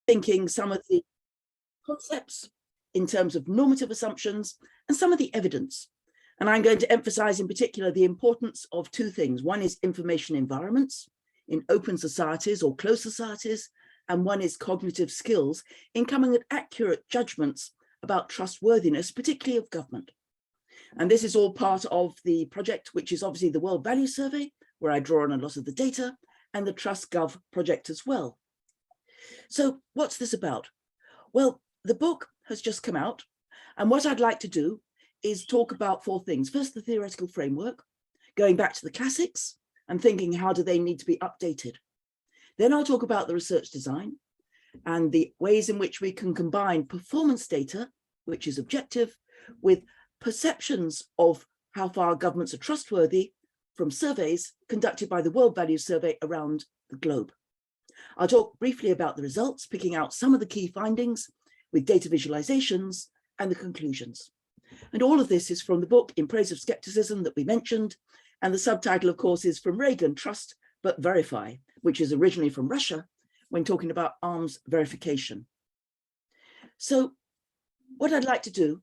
thinking some of the concepts in terms of normative assumptions and some of the evidence. And I'm going to emphasize in particular the importance of two things. One is information environments in open societies or closed societies, and one is cognitive skills in coming at accurate judgments about trustworthiness, particularly of government. And this is all part of the project, which is obviously the World Value Survey, where I draw on a lot of the data, and the TrustGov project as well. So what's this about? Well, the book has just come out, and what I'd like to do is talk about four things. First, the theoretical framework, going back to the classics and thinking how do they need to be updated. Then I'll talk about the research design and the ways in which we can combine performance data, which is objective, with perceptions of how far governments are trustworthy from surveys conducted by the World Value Survey around the globe. I'll talk briefly about the results, picking out some of the key findings with data visualizations and the conclusions. And all of this is from the book In Praise of Skepticism that we mentioned. And the subtitle, of course, is From Reagan, Trust But Verify, which is originally from Russia when talking about arms verification. So what I'd like to do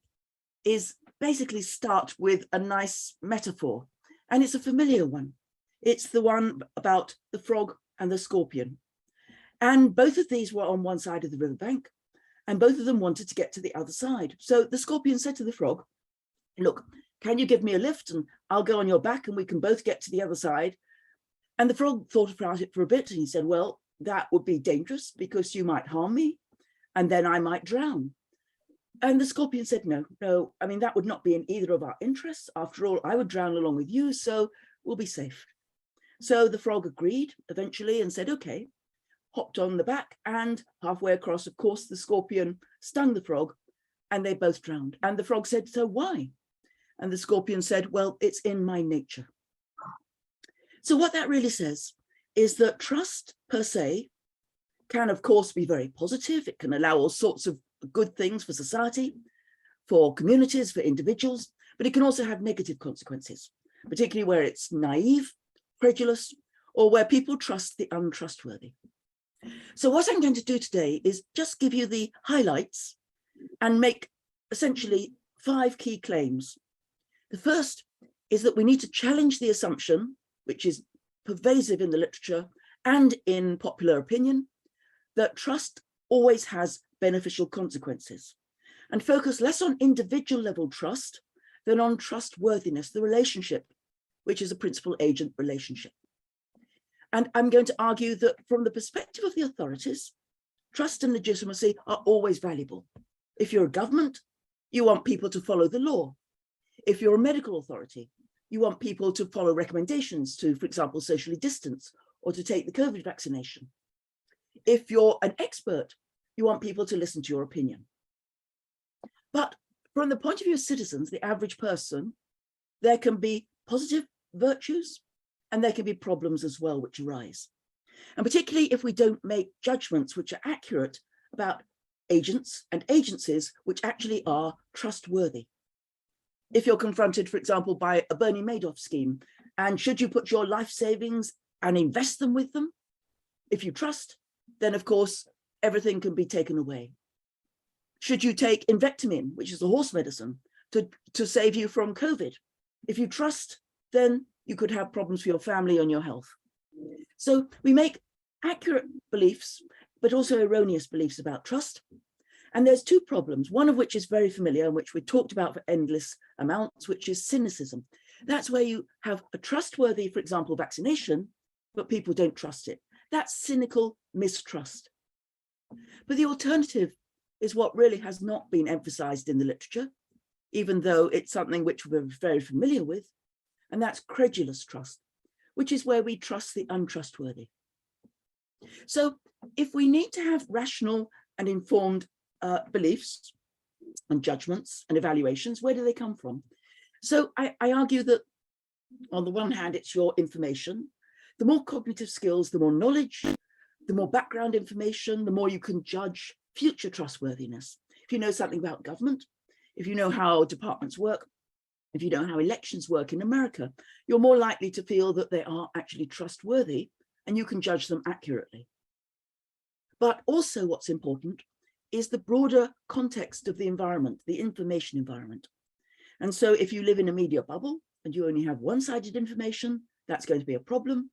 is basically start with a nice metaphor, and it's a familiar one. It's the one about the frog and the scorpion. And both of these were on one side of the riverbank, and both of them wanted to get to the other side. So the scorpion said to the frog, look, can you give me a lift and I'll go on your back and we can both get to the other side? And the frog thought about it for a bit and he said, well, that would be dangerous because you might harm me and then I might drown. And the scorpion said, no, I mean, that would not be in either of our interests. After all, I would drown along with you, so we'll be safe. So the frog agreed eventually and said, okay, hopped on the back, and halfway across, of course, the scorpion stung the frog and they both drowned. And the frog said, so why? And the scorpion said, well, it's in my nature. So what that really says is that trust per se can, of course, be very positive. It can allow all sorts of good things for society, for communities, for individuals, but it can also have negative consequences, particularly where it's naive, credulous, or where people trust the untrustworthy. So what I'm going to do today is just give you the highlights and make essentially 5 key claims. The first is that we need to challenge the assumption, which is pervasive in the literature and in popular opinion, that trust always has beneficial consequences, and focus less on individual level trust than on trustworthiness, the relationship, which is a principal-agent relationship. And I'm going to argue that from the perspective of the authorities, trust and legitimacy are always valuable. If you're a government, you want people to follow the law. If you're a medical authority, you want people to follow recommendations to, for example, socially distance or to take the COVID vaccination. If you're an expert, you want people to listen to your opinion. But from the point of view of citizens, the average person, there can be positive virtues and there can be problems as well which arise. And particularly if we don't make judgments which are accurate about agents and agencies which actually are trustworthy. If you're confronted, for example, by a Bernie Madoff scheme, and should you put your life savings and invest them with them? If you trust, then of course, everything can be taken away. Should you take Invectamine, which is a horse medicine, to save you from COVID? If you trust, then you could have problems for your family and your health. So we make accurate beliefs, but also erroneous beliefs about trust. And there's 2 problems, one of which is very familiar and which we talked about for endless amounts, which is cynicism. That's where you have a trustworthy, for example, vaccination, but people don't trust it. That's cynical mistrust. But the alternative is what really has not been emphasized in the literature, even though it's something which we're very familiar with, and that's credulous trust, which is where we trust the untrustworthy. So if we need to have rational and informed beliefs and judgments and evaluations, where do they come from? So I argue that on the one hand, it's your information. The more cognitive skills, the more knowledge, the more background information, the more you can judge future trustworthiness. If you know something about government, if you know how departments work, if you know how elections work in America, you're more likely to feel that they are actually trustworthy and you can judge them accurately. But also what's important is the broader context of the environment, the information environment. And so if you live in a media bubble and you only have one-sided information, that's going to be a problem.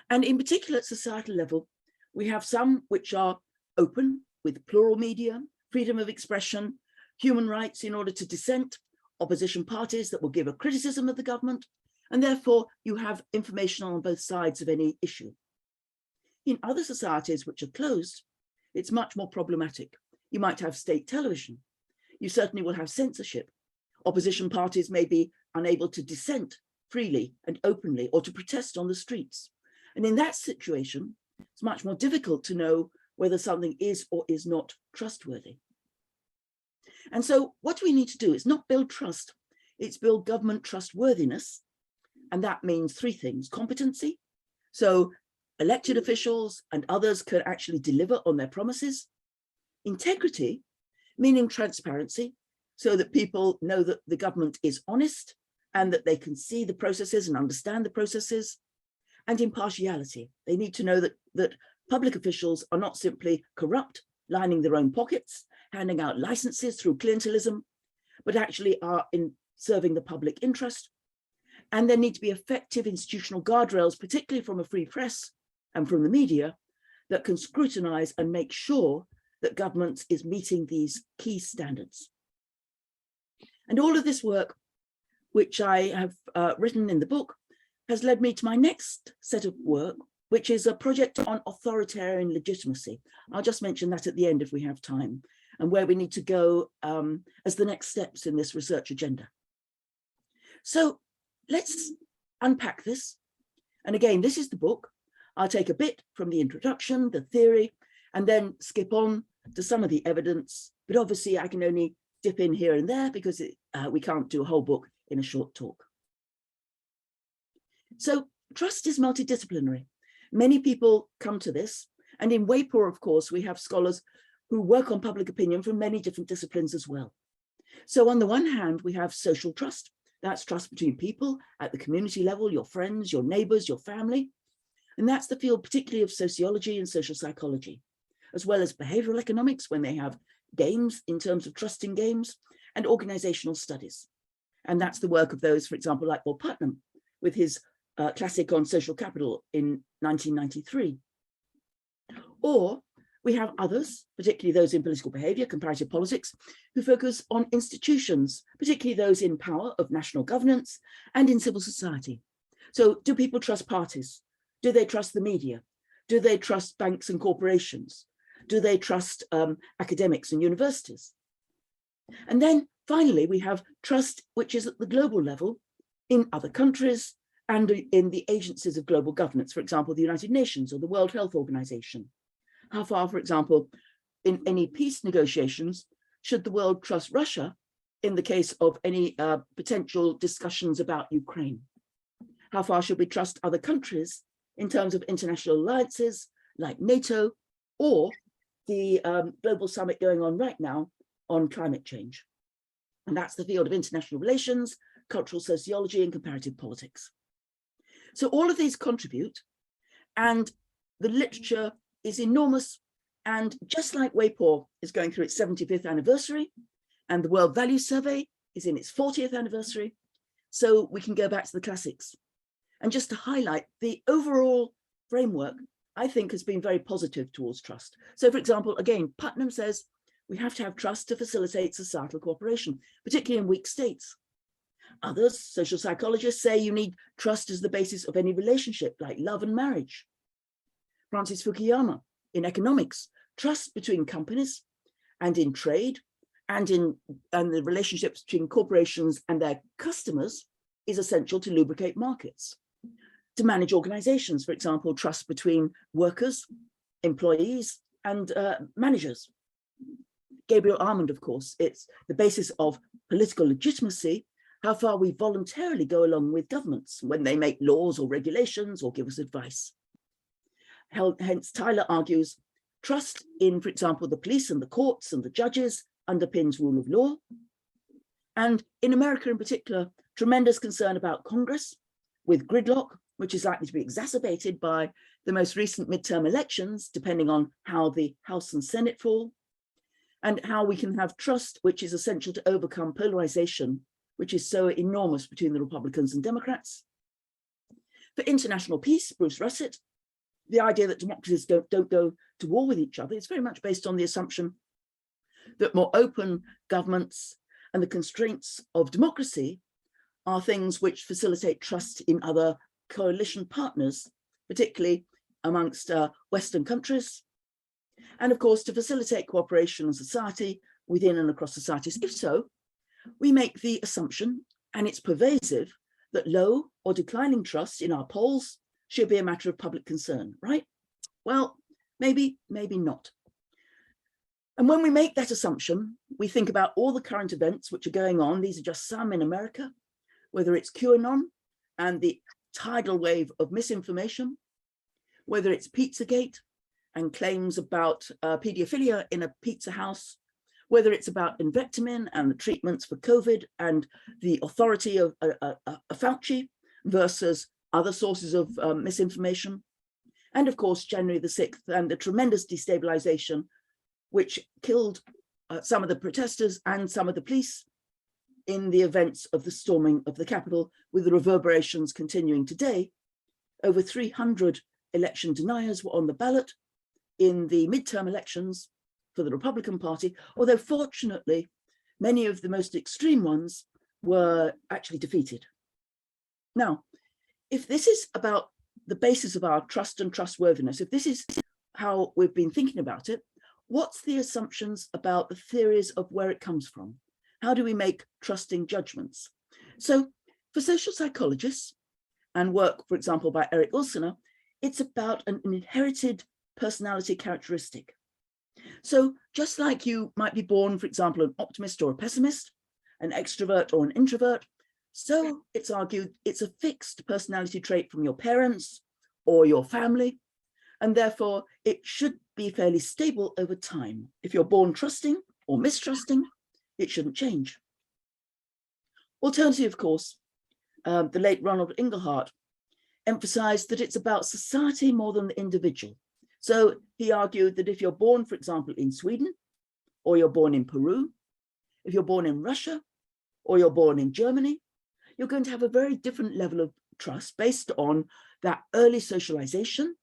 And in particular at societal level, we have some which are open with plural media, freedom of expression, human rights in order to dissent, opposition parties that will give a criticism of the government, and therefore you have information on both sides of any issue. In other societies which are closed, it's much more problematic. You might have state television. You certainly will have censorship. Opposition parties may be unable to dissent freely and openly or to protest on the streets. And in that situation, it's much more difficult to know whether something is or is not trustworthy. And so what we need to do is not build trust, it's build government trustworthiness. And that means three things: competency. So elected officials and others can actually deliver on their promises. Integrity, meaning transparency, so that people know that the government is honest and that they can see the processes and understand the processes. And impartiality, they need to know that public officials are not simply corrupt, lining their own pockets, handing out licenses through clientelism, but actually are in serving the public interest. And there need to be effective institutional guardrails, particularly from a free press and from the media, that can scrutinize and make sure that government is meeting these key standards. And all of this work, which I have written in the book, has led me to my next set of work, which is a project on authoritarian legitimacy. I'll just mention that at the end if we have time, and where we need to go as the next steps in this research agenda. So let's unpack this. And again, this is the book. I'll take a bit from the introduction, the theory, and then skip on to some of the evidence. But obviously I can only dip in here and there because we can't do a whole book in a short talk. So trust is multidisciplinary. Many people come to this, and in WAPOR, of course, we have scholars who work on public opinion from many different disciplines as well. So on the one hand, we have social trust. That's trust between people at the community level, your friends, your neighbors, your family. And that's the field particularly of sociology and social psychology, as well as behavioral economics when they have games in terms of trust in games, and organizational studies. And that's the work of those, for example, like Bob Putnam with his classic on social capital in 1993. Or we have others, particularly those in political behavior, comparative politics, who focus on institutions, particularly those in power of national governance and in civil society. So do people trust parties? Do they trust the media? Do they trust banks and corporations? Do they trust academics and universities? And then finally, we have trust, which is at the global level in other countries and in the agencies of global governance, for example, the United Nations or the World Health Organization. How far, for example, in any peace negotiations, should the world trust Russia in the case of any potential discussions about Ukraine? How far should we trust other countries in terms of international alliances like NATO or the global summit going on right now on climate change? And that's the field of international relations, cultural sociology, and comparative politics. So all of these contribute, and the literature is enormous. And just like WAPOR is going through its 75th anniversary, and the World Values Survey is in its 40th anniversary, so we can go back to the classics. And just to highlight, the overall framework, I think, has been very positive towards trust. So, for example, again, Putnam says we have to have trust to facilitate societal cooperation, particularly in weak states. Others, social psychologists, say you need trust as the basis of any relationship, like love and marriage. Francis Fukuyama, in economics, trust between companies and in trade and the relationships between corporations and their customers is essential to lubricate markets. To manage organizations, for example, trust between workers, employees, and managers. Gabriel Armand, of course, it's the basis of political legitimacy, how far we voluntarily go along with governments when they make laws or regulations or give us advice. Hence, Tyler argues, trust in, for example, the police and the courts and the judges underpins rule of law. And in America in particular, tremendous concern about Congress with gridlock, which is likely to be exacerbated by the most recent midterm elections, depending on how the House and Senate fall, and how we can have trust, which is essential to overcome polarization, which is so enormous between the Republicans and Democrats. For international peace, Bruce Russett, the idea that democracies don't go to war with each other is very much based on the assumption that more open governments and the constraints of democracy are things which facilitate trust in other coalition partners, particularly amongst Western countries, and of course to facilitate cooperation in society within and across societies. If so, we make the assumption, and it's pervasive, that low or declining trust in our polls should be a matter of public concern, right? Well, maybe, maybe not. And when we make that assumption, we think about all the current events which are going on. These are just some in America, whether it's QAnon and the tidal wave of misinformation, whether it's Pizzagate and claims about paedophilia in a pizza house, whether it's about Invectamin and the treatments for COVID and the authority of Fauci versus other sources of misinformation. And of course, January the 6th and the tremendous destabilization which killed some of the protesters and some of the police in the events of the storming of the Capitol, with the reverberations continuing today. Over 300 election deniers were on the ballot in the midterm elections for the Republican Party, although fortunately, many of the most extreme ones were actually defeated. Now, if this is about the basis of our trust and trustworthiness, if this is how we've been thinking about it, what's the assumptions about the theories of where it comes from? How do we make trusting judgments? So for social psychologists and work, for example, by Eric Ulsiner, it's about an inherited personality characteristic. So just like you might be born, for example, an optimist or a pessimist, an extrovert or an introvert, so it's argued it's a fixed personality trait from your parents or your family, and therefore it should be fairly stable over time. If you're born trusting or mistrusting, it shouldn't change. Alternatively, of course, the late Ronald Inglehart emphasized that it's about society more than the individual. So he argued that if you're born, for example, in Sweden, or you're born in Peru, if you're born in Russia, or you're born in Germany, you're going to have a very different level of trust based on that early socialization.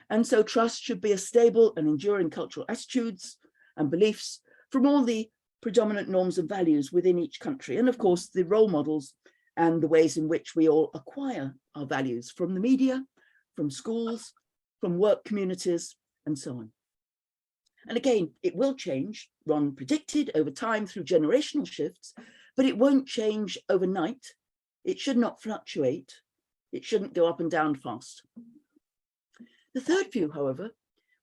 And so trust should be a stable and enduring cultural attitudes and beliefs from all the predominant norms and values within each country. And of course, the role models and the ways in which we all acquire our values from the media, from schools, from work communities, and so on. And again, it will change, Ron predicted, over time through generational shifts, but it won't change overnight. It should not fluctuate. It shouldn't go up and down fast. The third view, however,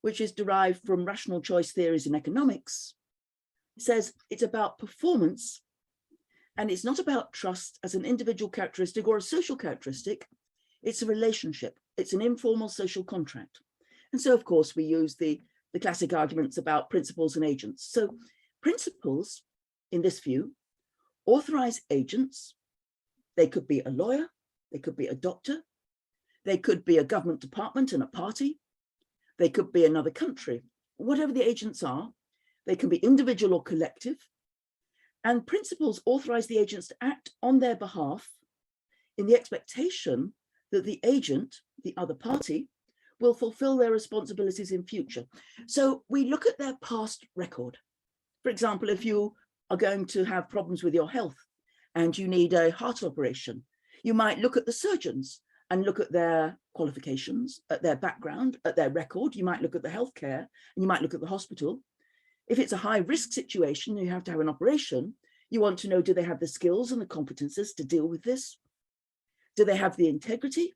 which is derived from rational choice theories in economics, says it's about performance, and it's not about trust as an individual characteristic or a social characteristic. It's a relationship. It's an informal social contract. And so, of course, we use the classic arguments about principles and agents. So principles, in this view, authorize agents. They could be a lawyer, they could be a doctor, they could be a government department and a party, they could be another country. Whatever the agents are, they can be individual or collective, and principles authorize the agents to act on their behalf in the expectation that the agent, the other party, will fulfill their responsibilities in future. So we look at their past record. For example, if you are going to have problems with your health and you need a heart operation, you might look at the surgeons and look at their qualifications, at their background, at their record. You might look at the healthcare and you might look at the hospital. If it's a high risk situation, you have to have an operation. You want to know, do they have the skills and the competences to deal with this? Do they have the integrity?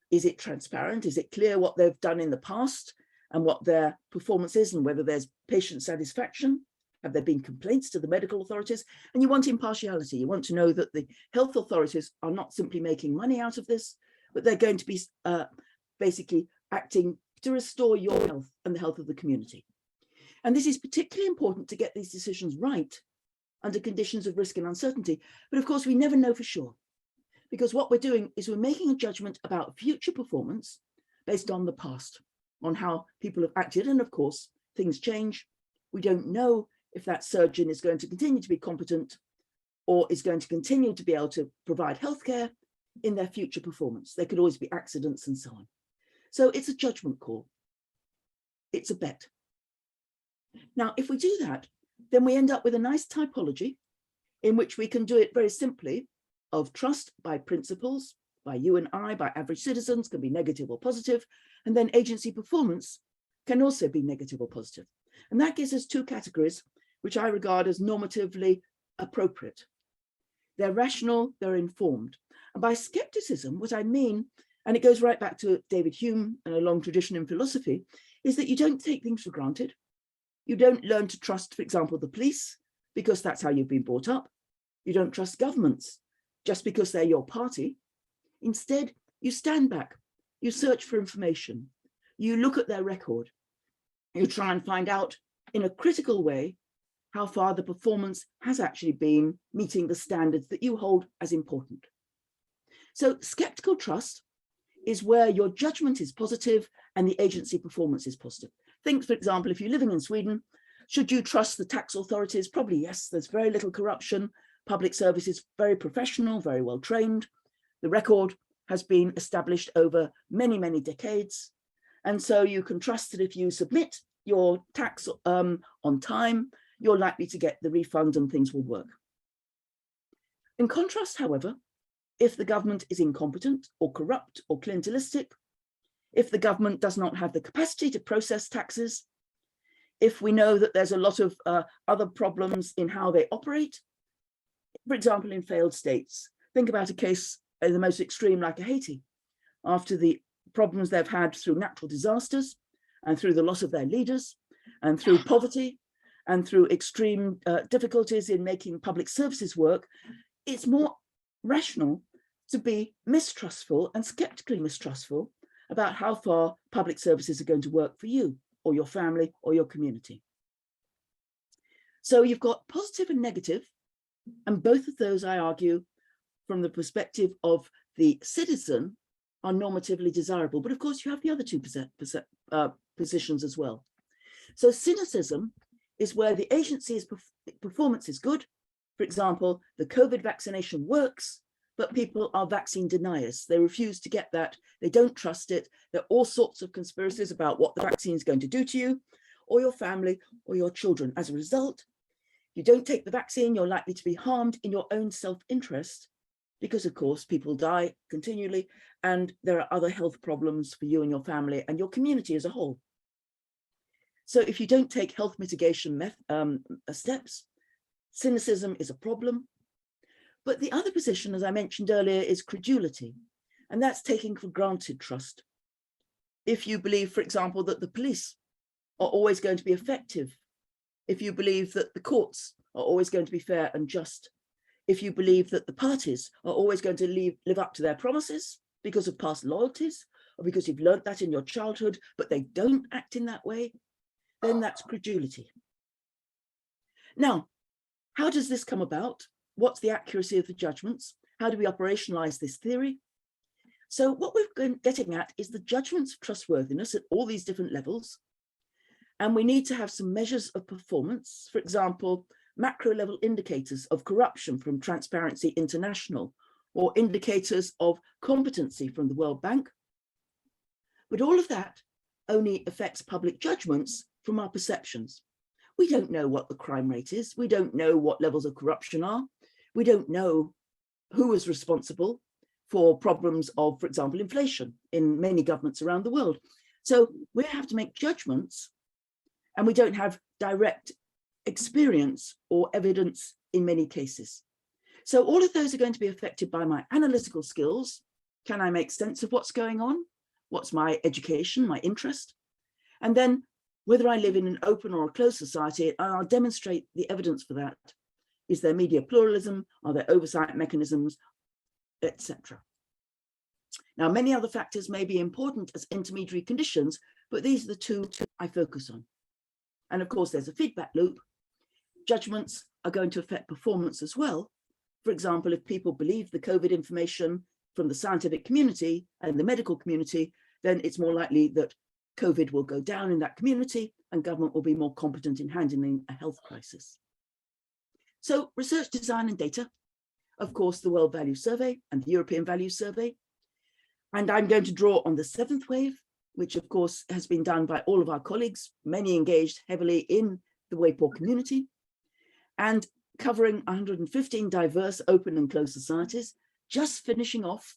Is it transparent? Is it clear what they've done in the past and what their performance is and whether there's patient satisfaction? Have there been complaints to the medical authorities? And you want impartiality. You want to know that the health authorities are not simply making money out of this, but they're going to be basically acting to restore your health and the health of the community. And this is particularly important to get these decisions right under conditions of risk and uncertainty. But of course, we never know for sure. because what we're doing is we're making a judgment about future performance based on the past, on how people have acted. And of course, things change. We don't know if that surgeon is going to continue to be competent or is going to continue to be able to provide healthcare in their future performance. There could always be accidents and so on. So it's a judgment call. It's a bet. Now, if we do that, then we end up with a nice typology in which we can do it very simply of trust by principles, by you and I, by average citizens, can be negative or positive, and then agency performance can also be negative or positive. And that gives us two categories, which I regard as normatively appropriate. They're rational, they're informed. And by skepticism, what I mean, and it goes right back to David Hume and a long tradition in philosophy, is that you don't take things for granted. You don't learn to trust, for example, the police, because that's how you've been brought up. You don't trust governments just because they're your party. Instead, you stand back, you search for information, you look at their record, you try and find out in a critical way how far the performance has actually been meeting the standards that you hold as important. So skeptical trust is where your judgment is positive and the agency performance is positive. Think, for example, if you're living in Sweden, should you trust the tax authorities? Probably yes, there's very little corruption. Public service is very professional, very well trained. The record has been established over many, many decades. And so you can trust that if you submit your tax on time, you're likely to get the refund and things will work. In contrast, however, if the government is incompetent or corrupt or clientelistic, if the government does not have the capacity to process taxes, if we know that there's a lot of other problems in how they operate, for example, in failed states, think about a case the most extreme like Haiti, after the problems they've had through natural disasters and through the loss of their leaders and through poverty and through extreme difficulties in making public services work. It's more rational to be mistrustful and skeptically mistrustful about how far public services are going to work for you or your family or your community. So you've got positive and negative, and both of those, I argue, from the perspective of the citizen, are normatively desirable. But of course, you have the other two positions as well. So cynicism is where the agency's performance is good. For example, the COVID vaccination works, but people are vaccine deniers. They refuse to get that. They don't trust it. There are all sorts of conspiracies about what the vaccine is going to do to you or your family or your children. As a result, you don't take the vaccine, you're likely to be harmed in your own self-interest because, of course, people die continually and there are other health problems for you and your family and your community as a whole. So if you don't take health mitigation steps, cynicism is a problem. But the other position, as I mentioned earlier, is credulity, and that's taking for granted trust. If you believe, for example, that the police are always going to be effective, if you believe that the courts are always going to be fair and just, if you believe that the parties are always going to live up to their promises because of past loyalties, or because you've learnt that in your childhood, but they don't act in that way, then that's credulity. Now, how does this come about? What's the accuracy of the judgments? How do we operationalize this theory? So what we're getting at is the judgments of trustworthiness at all these different levels. And we need to have some measures of performance. For example, macro level indicators of corruption from Transparency International, or indicators of competency from the World Bank. But all of that only affects public judgments from our perceptions. We don't know what the crime rate is. We don't know what levels of corruption are. We don't know who is responsible for problems of, for example, inflation in many governments around the world. So we have to make judgments, and we don't have direct experience or evidence in many cases. So all of those are going to be affected by my analytical skills. Can I make sense of what's going on? What's my education, my interest? And then whether I live in an open or a closed society, and I'll demonstrate the evidence for that. Is there media pluralism? Are there oversight mechanisms, etc.? Now, many other factors may be important as intermediary conditions, but these are the two I focus on. And of course, there's a feedback loop. Judgments are going to affect performance as well, For example, if people believe the COVID information from the scientific community and the medical community, then it's more likely that COVID will go down in that community and government will be more competent in handling a health crisis. So research design and data, of course, the World Value Survey and the European Value Survey. And I'm going to draw on the 7th wave, which of course has been done by all of our colleagues, many engaged heavily in the WAPOR community, and covering 115 diverse open and closed societies, just finishing off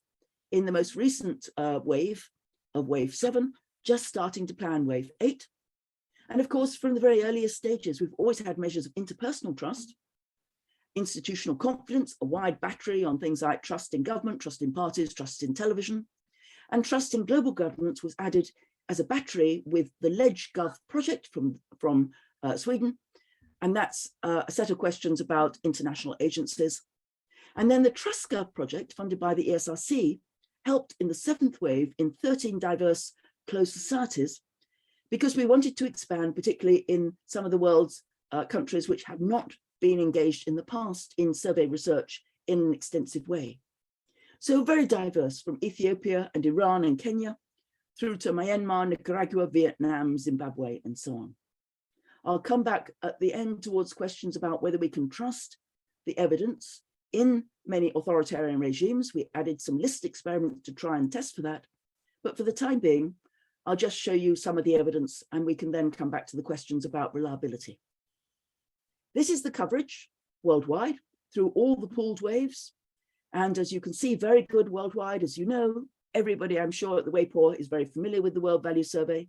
in the most recent wave of wave 7, just starting to plan wave 8. And of course, from the very earliest stages, we've always had measures of interpersonal trust, institutional confidence, a wide battery on things like trust in government, trust in parties, trust in television, and trust in global governance was added as a battery with the LegGov project from Sweden. And that's a set of questions about international agencies. And then the TrustGov project funded by the ESRC helped in the 7th wave in 13 diverse closed societies, because we wanted to expand, particularly in some of the world's countries which have not been engaged in the past in survey research in an extensive way. So very diverse, from Ethiopia and Iran and Kenya through to Myanmar, Nicaragua, Vietnam, Zimbabwe, and so on. I'll come back at the end towards questions about whether we can trust the evidence in many authoritarian regimes. We added some list experiments to try and test for that. But for the time being, I'll just show you some of the evidence and we can then come back to the questions about reliability. This is the coverage worldwide through all the pooled waves. And as you can see, very good worldwide. As you know, everybody I'm sure at the WAPOR is very familiar with the World Value Survey.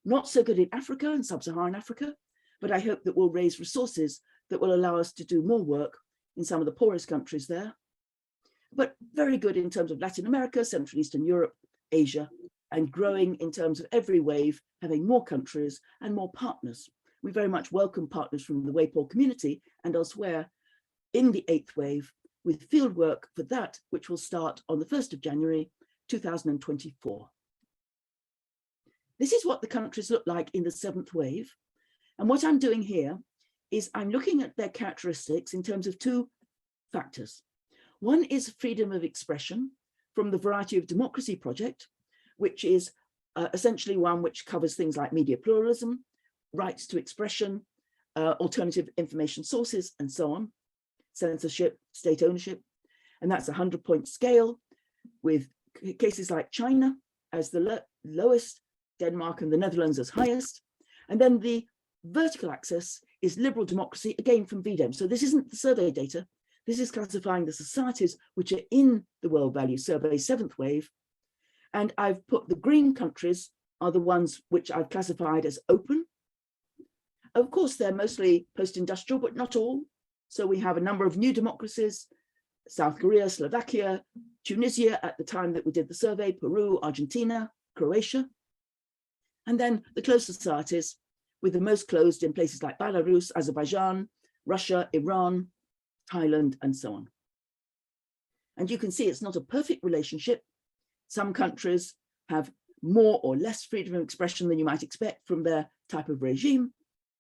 Not so good in Africa and sub-Saharan Africa, but I hope that we'll raise resources that will allow us to do more work in some of the poorest countries there. But very good in terms of Latin America, Central Eastern Europe, Asia, and growing in terms of every wave, having more countries and more partners. We very much welcome partners from the WAPOR community and elsewhere in the 8th wave with field work for that, which will start on the 1st of January, 2024. This is what the countries look like in the 7th wave. And what I'm doing here is I'm looking at their characteristics in terms of 2 factors. One is freedom of expression from the Variety of Democracy project, which is essentially one which covers things like media pluralism, rights to expression, alternative information sources, and so on, censorship, state ownership. And that's a 100-point scale with cases like China as the lowest, Denmark and the Netherlands as highest. And then the vertical axis is liberal democracy, again from VDEM. So this isn't the survey data. This is classifying the societies which are in the World Value Survey 7th wave. And I've put the green countries are the ones which I've classified as open. Of course, they're mostly post-industrial, but not all. So we have a number of new democracies, South Korea, Slovakia, Tunisia at the time that we did the survey, Peru, Argentina, Croatia. And then the closed societies, with the most closed in places like Belarus, Azerbaijan, Russia, Iran, Thailand, and so on. And you can see it's not a perfect relationship. Some countries have more or less freedom of expression than you might expect from their type of regime,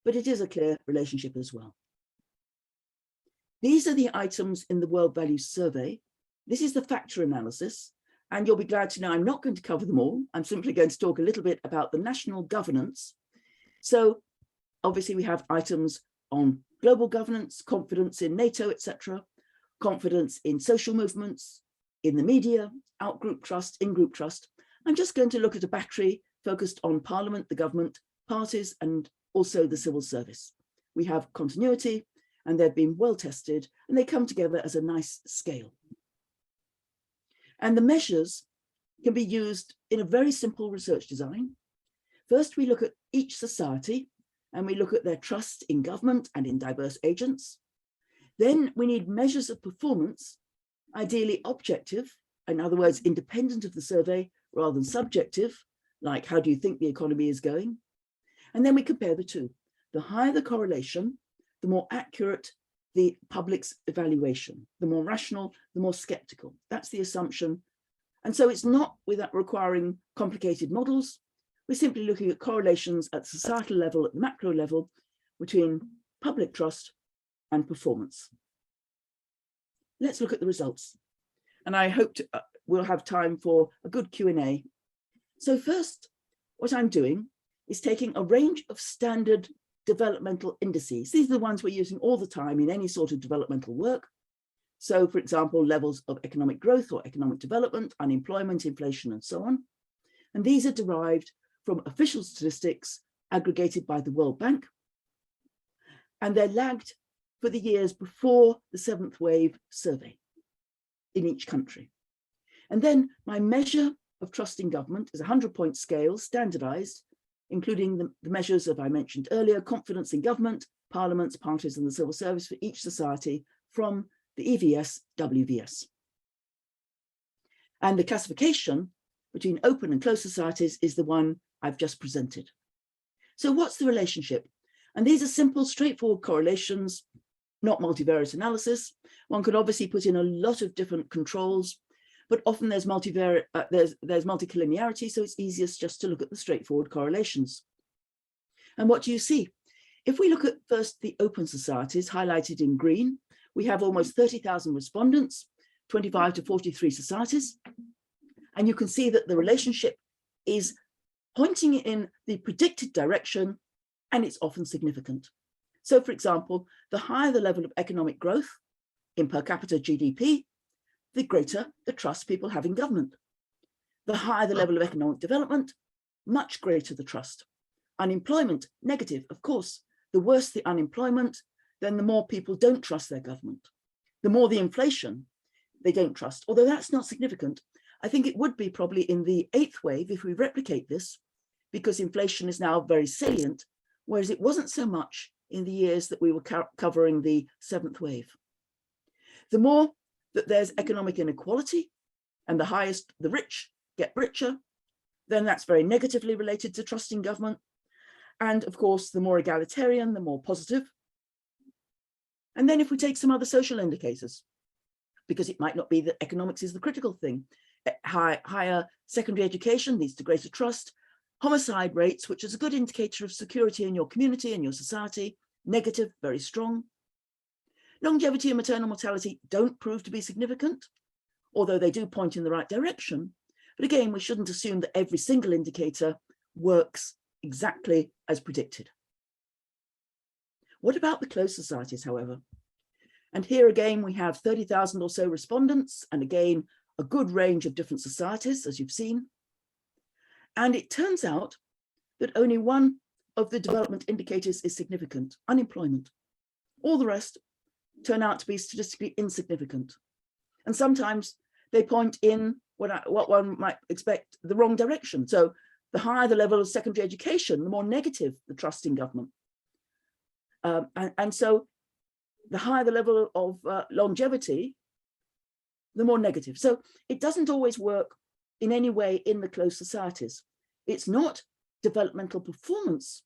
but it is a clear relationship as well. These are the items in the World Values Survey. This is the factor analysis, and you'll be glad to know I'm not going to cover them all. I'm simply going to talk a little bit about the national governance. So obviously we have items on global governance, confidence in NATO, etc., confidence in social movements, in the media, out-group trust, in-group trust. I'm just going to look at a battery focused on Parliament, the government, parties, and also the civil service. We have continuity, and they've been well tested, and they come together as a nice scale. And the measures can be used in a very simple research design. First, we look at each society, and we look at their trust in government and in diverse agents. Then we need measures of performance, ideally objective, in other words, independent of the survey rather than subjective, like how do you think the economy is going? And then we compare the two. The higher the correlation, the more accurate the public's evaluation, the more rational, the more skeptical. That's the assumption. And so it's not without requiring complicated models. We're simply looking at correlations at societal level, at the macro level, between public trust and performance. let's look at the results. And I hope we'll have time for a good Q&A. So first, what I'm doing is taking a range of standard developmental indices. These are the ones we're using all the time in any sort of developmental work. So, for example, levels of economic growth or economic development, unemployment, inflation, and so on. And these are derived from official statistics aggregated by the World Bank. And they're lagged for the years before the 7th wave survey in each country. And then my measure of trust in government is a 100-point scale, standardized, including the measures of I mentioned earlier, confidence in government, parliaments, parties, and the civil service for each society from the EVS, WVS. And the classification between open and closed societies is the one I've just presented. So what's the relationship? And these are simple, straightforward correlations, not multivariate analysis. One could obviously put in a lot of different controls, but often there's multicollinearity, so it's easiest just to look at the straightforward correlations. And what do you see? If we look at first the open societies highlighted in green, we have almost 30,000 respondents, 25 to 43 societies. And you can see that the relationship is pointing in the predicted direction, and it's often significant. So, for example, the higher the level of economic growth in per capita GDP, the greater the trust people have in government. The higher the level of economic development, much greater the trust. Unemployment, negative, of course. The worse the unemployment, then the more people don't trust their government. The more the inflation, they don't trust, although that's not significant. I think it would be probably in the 8th wave if we replicate this, because inflation is now very salient, whereas it wasn't so much in the years that we were covering the 7th wave. The more that there's economic inequality and the rich get richer, then that's very negatively related to trust in government. And of course, the more egalitarian, the more positive. And then if we take some other social indicators, because it might not be that economics is the critical thing, higher secondary education leads to greater trust. Homicide rates, which is a good indicator of security in your community and your society, negative, very strong. Longevity and maternal mortality don't prove to be significant, although they do point in the right direction. But again, we shouldn't assume that every single indicator works exactly as predicted. What about the closed societies, however? And here again, we have 30,000 or so respondents, and again, a good range of different societies, as you've seen. And it turns out that only one of the development indicators is significant, unemployment. All the rest turn out to be statistically insignificant. And sometimes they point in what one might expect the wrong direction. So the higher the level of secondary education, the more negative the trust in government. And so the higher the level of longevity, the more negative. So it doesn't always work in any way in the closed societies. It's not developmental performance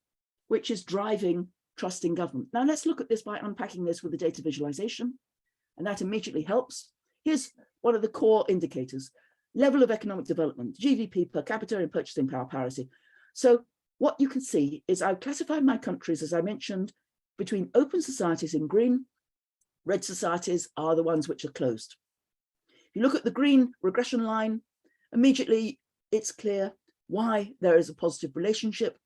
which is driving trust in government. Now let's look at this by unpacking this with the data visualization, and that immediately helps. Here's one of the core indicators: level of economic development, GDP per capita and purchasing power parity. So what you can see is I've classified my countries, as I mentioned, between open societies in green. Red societies are the ones which are closed. If you look at the green regression line, immediately it's clear why there is a positive relationship.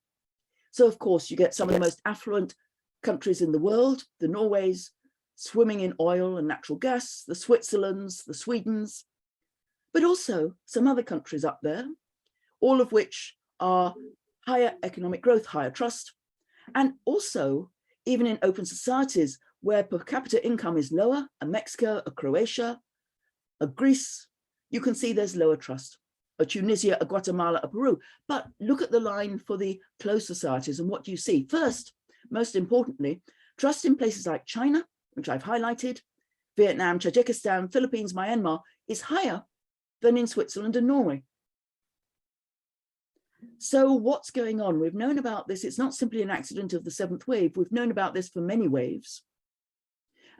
So of course you get some of the most affluent countries in the world, the Norways swimming in oil and natural gas, the Switzerlands, the Swedens, but also some other countries up there, all of which are higher economic growth, higher trust, and also even in open societies where per capita income is lower, a Mexico, a Croatia, a Greece, you can see there's lower trust, a Tunisia, a Guatemala, a Peru. But look at the line for the closed societies, and what do you see? First, most importantly, trust in places like China, which I've highlighted, Vietnam, Tajikistan, Philippines, Myanmar, is higher than in Switzerland and Norway. So what's going on? We've known about this. It's not simply an accident of the 7th wave. We've known about this for many waves.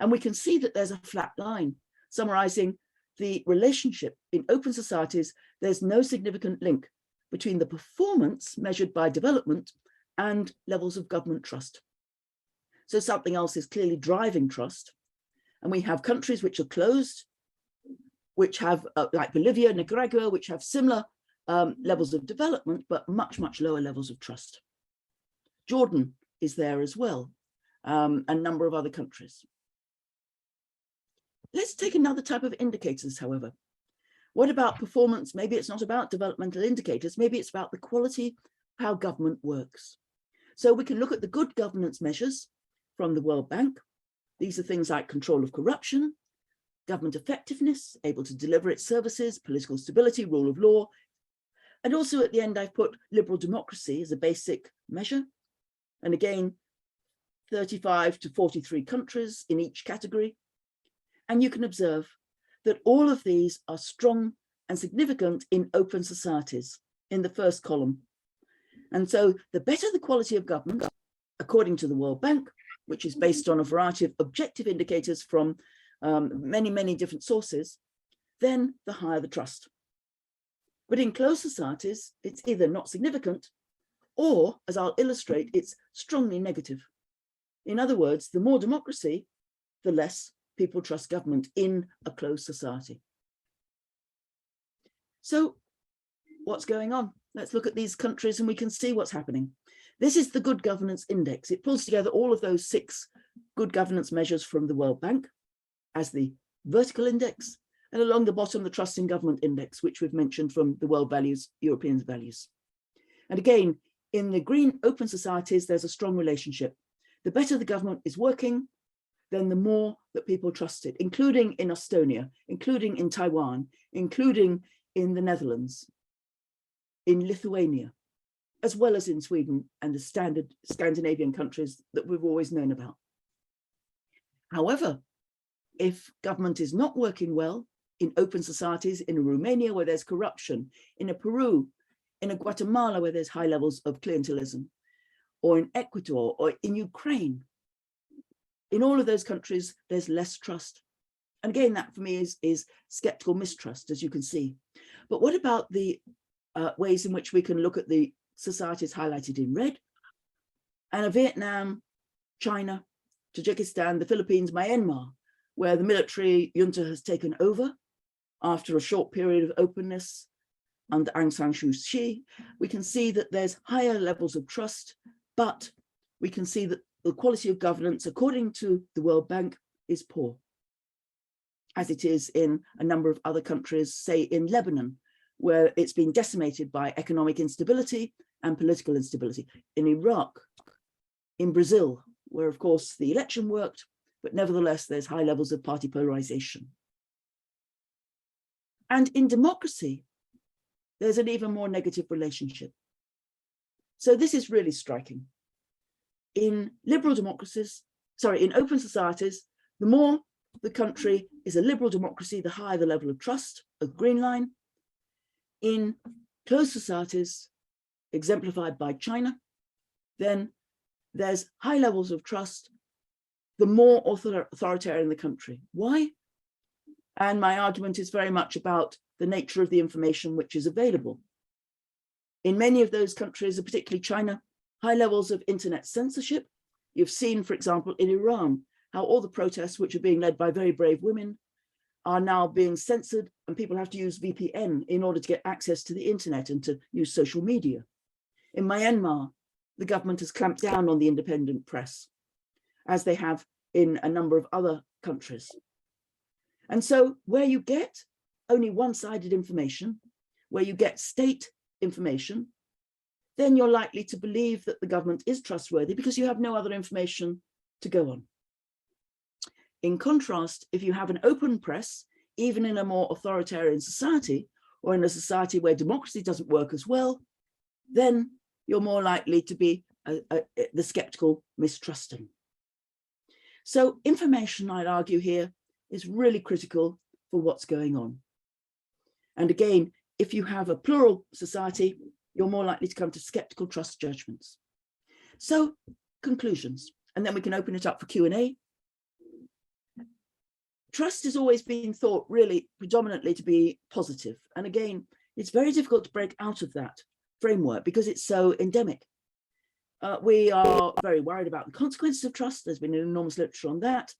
And we can see that there's a flat line summarizing the relationship in open societies. There's no significant link between the performance measured by development and levels of government trust. So something else is clearly driving trust. And we have countries which are closed, which have, like Bolivia, Nicaragua, which have similar levels of development, but much, much lower levels of trust. Jordan is there as well, a number of other countries. Let's take another type of indicators, however. What about performance? Maybe it's not about developmental indicators, maybe it's about the quality of how government works. So we can look at the good governance measures from the World Bank. These are things like control of corruption, government effectiveness, able to deliver its services, political stability, rule of law. And also at the end, I've put liberal democracy as a basic measure. And again, 35 to 43 countries in each category. And you can observe that all of these are strong and significant in open societies in the first column. And so the better the quality of government, according to the World Bank, which is based on a variety of objective indicators from many, many different sources, then the higher the trust. But in closed societies, it's either not significant or, as I'll illustrate, it's strongly negative. In other words, the more democracy, the less people trust government in a closed society. So what's going on? Let's look at these countries and we can see what's happening. This is the Good Governance Index. It pulls together all of those 6 good governance measures from the World Bank as the vertical index, and along the bottom, the Trust in Government Index, which we've mentioned from the World Values, European Values. And again, in the green open societies, there's a strong relationship. The better the government is working, then the more that people trust it, including in Estonia, including in Taiwan, including in the Netherlands, in Lithuania, as well as in Sweden and the standard Scandinavian countries that we've always known about. However, if government is not working well in open societies, in a Romania where there's corruption, in a Peru, in a Guatemala where there's high levels of clientelism, or in Ecuador, or in Ukraine, in all of those countries, there's less trust. And again, that for me is skeptical mistrust, as you can see. But what about the ways in which we can look at the societies highlighted in red? And Vietnam, China, Tajikistan, the Philippines, Myanmar, where the military junta has taken over after a short period of openness under Aung San Suu Kyi. We can see that there's higher levels of trust, but we can see that the quality of governance, according to the World Bank, is poor, as it is in a number of other countries, say in Lebanon, where it's been decimated by economic instability and political instability, in Iraq, in Brazil, where of course the election worked, but nevertheless there's high levels of party polarization. And in democracy, there's an even more negative relationship. So this is really striking. In liberal democracies, in open societies, the more the country is a liberal democracy, the higher the level of trust, a green line. In closed societies, exemplified by China, then there's high levels of trust, the more authoritarian the country. Why? And my argument is very much about the nature of the information which is available. In many of those countries, particularly China, high levels of internet censorship. You've seen, for example, in Iran, how all the protests, which are being led by very brave women, are now being censored, and people have to use VPN in order to get access to the internet and to use social media. In Myanmar, the government has clamped down on the independent press, as they have in a number of other countries. And so where you get only one-sided information, where you get state information, then you're likely to believe that the government is trustworthy because you have no other information to go on. In contrast, if you have an open press, even in a more authoritarian society, or in a society where democracy doesn't work as well, then you're more likely to be the skeptical mistrusting. So information, I'd argue here, is really critical for what's going on. And again, if you have a plural society, you're more likely to come to skeptical trust judgments. So conclusions, and then we can open it up for Q&A. Trust has always been thought really predominantly to be positive. And again, it's very difficult to break out of that framework because it's so endemic. We are very worried about the consequences of trust. There's been an enormous literature on that.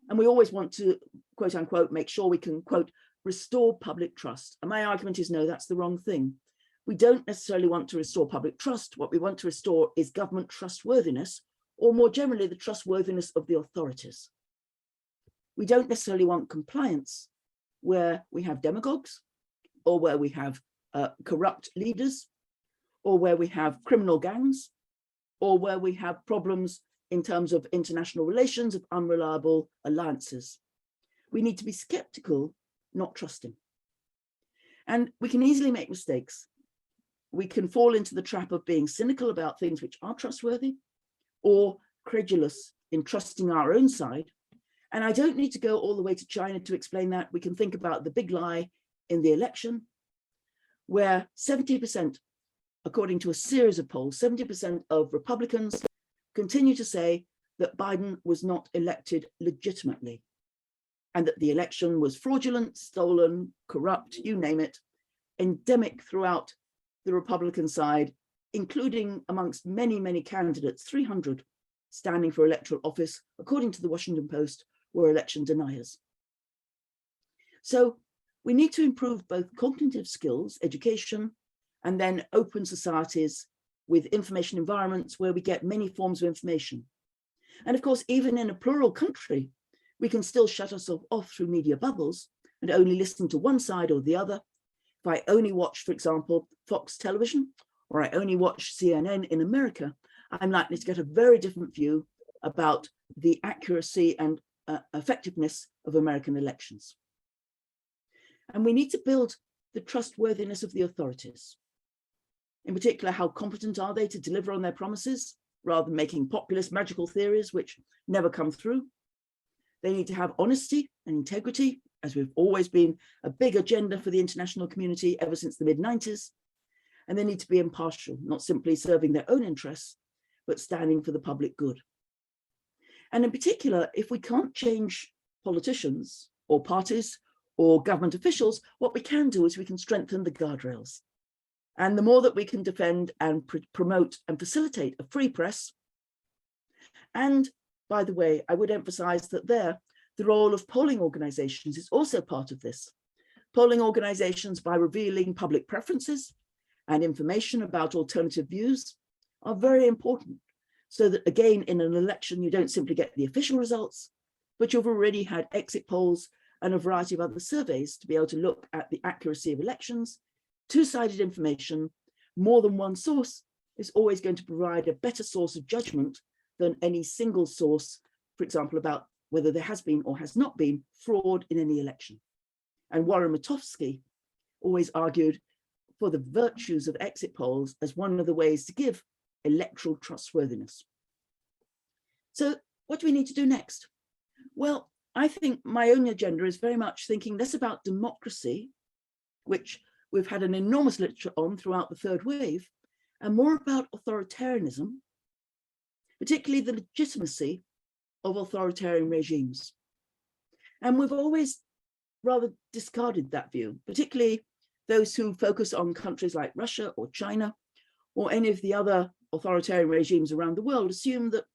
And we always want to, quote unquote, make sure we can, quote, restore public trust. And my argument is, no, that's the wrong thing. We don't necessarily want to restore public trust. What we want to restore is government trustworthiness, or more generally, the trustworthiness of the authorities. We don't necessarily want compliance where we have demagogues, or where we have corrupt leaders, or where we have criminal gangs, or where we have problems in terms of international relations, of unreliable alliances. We need to be skeptical, not trusting. And we can easily make mistakes. We can fall into the trap of being cynical about things which are trustworthy, or credulous in trusting our own side. And I don't need to go all the way to China to explain that. We can think about the big lie in the election, where 70%, according to a series of polls, 70% of Republicans continue to say that Biden was not elected legitimately, and that the election was fraudulent, stolen, corrupt, you name it, endemic throughout the Republican side, including amongst many, many candidates, 300 standing for electoral office, according to the Washington Post, were election deniers. So we need to improve both cognitive skills, education, and then open societies with information environments where we get many forms of information. And of course, even in a plural country, we can still shut ourselves off through media bubbles and only listen to one side or the other. If I only watch, for example, Fox television, or I only watch CNN in America, I'm likely to get a very different view about the accuracy and effectiveness of American elections. And we need to build the trustworthiness of the authorities. In particular, how competent are they to deliver on their promises, rather than making populist magical theories which never come through. They need to have honesty and integrity, as we've always been a big agenda for the international community ever since the mid-90s. And they need to be impartial, not simply serving their own interests, but standing for the public good. And in particular, if we can't change politicians or parties or government officials, what we can do is we can strengthen the guardrails. And the more that we can defend and promote and facilitate a free press. And by the way, I would emphasize that the role of polling organizations is also part of this. Polling organizations, by revealing public preferences and information about alternative views, are very important. So that again, in an election, you don't simply get the official results, but you've already had exit polls and a variety of other surveys to be able to look at the accuracy of elections. Two-sided information, more than one source, is always going to provide a better source of judgment than any single source, for example, about whether there has been or has not been fraud in any election. And Warren Matofsky always argued for the virtues of exit polls as one of the ways to give electoral trustworthiness. So what do we need to do next? Well, I think my own agenda is very much thinking less about democracy, which we've had an enormous literature on throughout the third wave, and more about authoritarianism, particularly the legitimacy of authoritarian regimes. And we've always rather discarded that view, particularly those who focus on countries like Russia or China, or any of the other authoritarian regimes around the world, assume that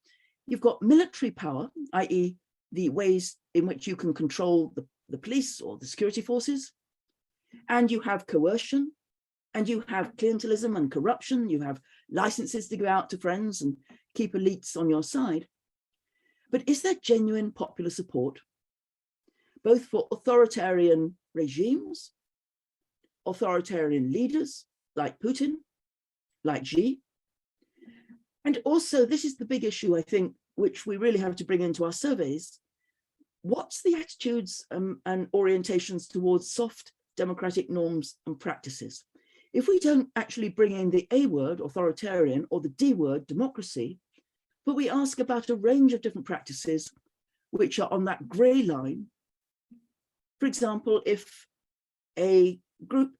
you've got military power, i.e. the ways in which you can control the police or the security forces, and you have coercion, and you have clientelism and corruption, you have licenses to go out to friends and keep elites on your side. But is there genuine popular support, both for authoritarian regimes, authoritarian leaders like Putin, like Xi? And also, this is the big issue, I think, which we really have to bring into our surveys. What's the attitudes and orientations towards soft democratic norms and practices? If we don't actually bring in the A word, authoritarian, or the D word, democracy, but we ask about a range of different practices which are on that grey line. For example, if a group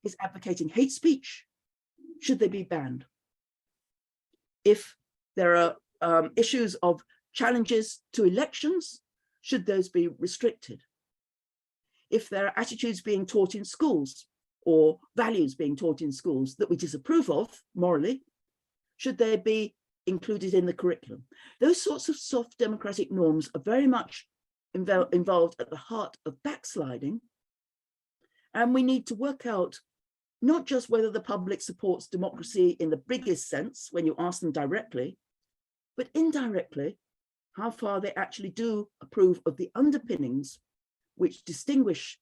is advocating hate speech, should they be banned? If there are issues of challenges to elections, should those be restricted? If there are attitudes being taught in schools or values being taught in schools that we disapprove of morally, should they be included in the curriculum? Those sorts of soft democratic norms are very much involved at the heart of backsliding. And we need to work out not just whether the public supports democracy in the biggest sense when you ask them directly, but indirectly, how far they actually do approve of the underpinnings which distinguish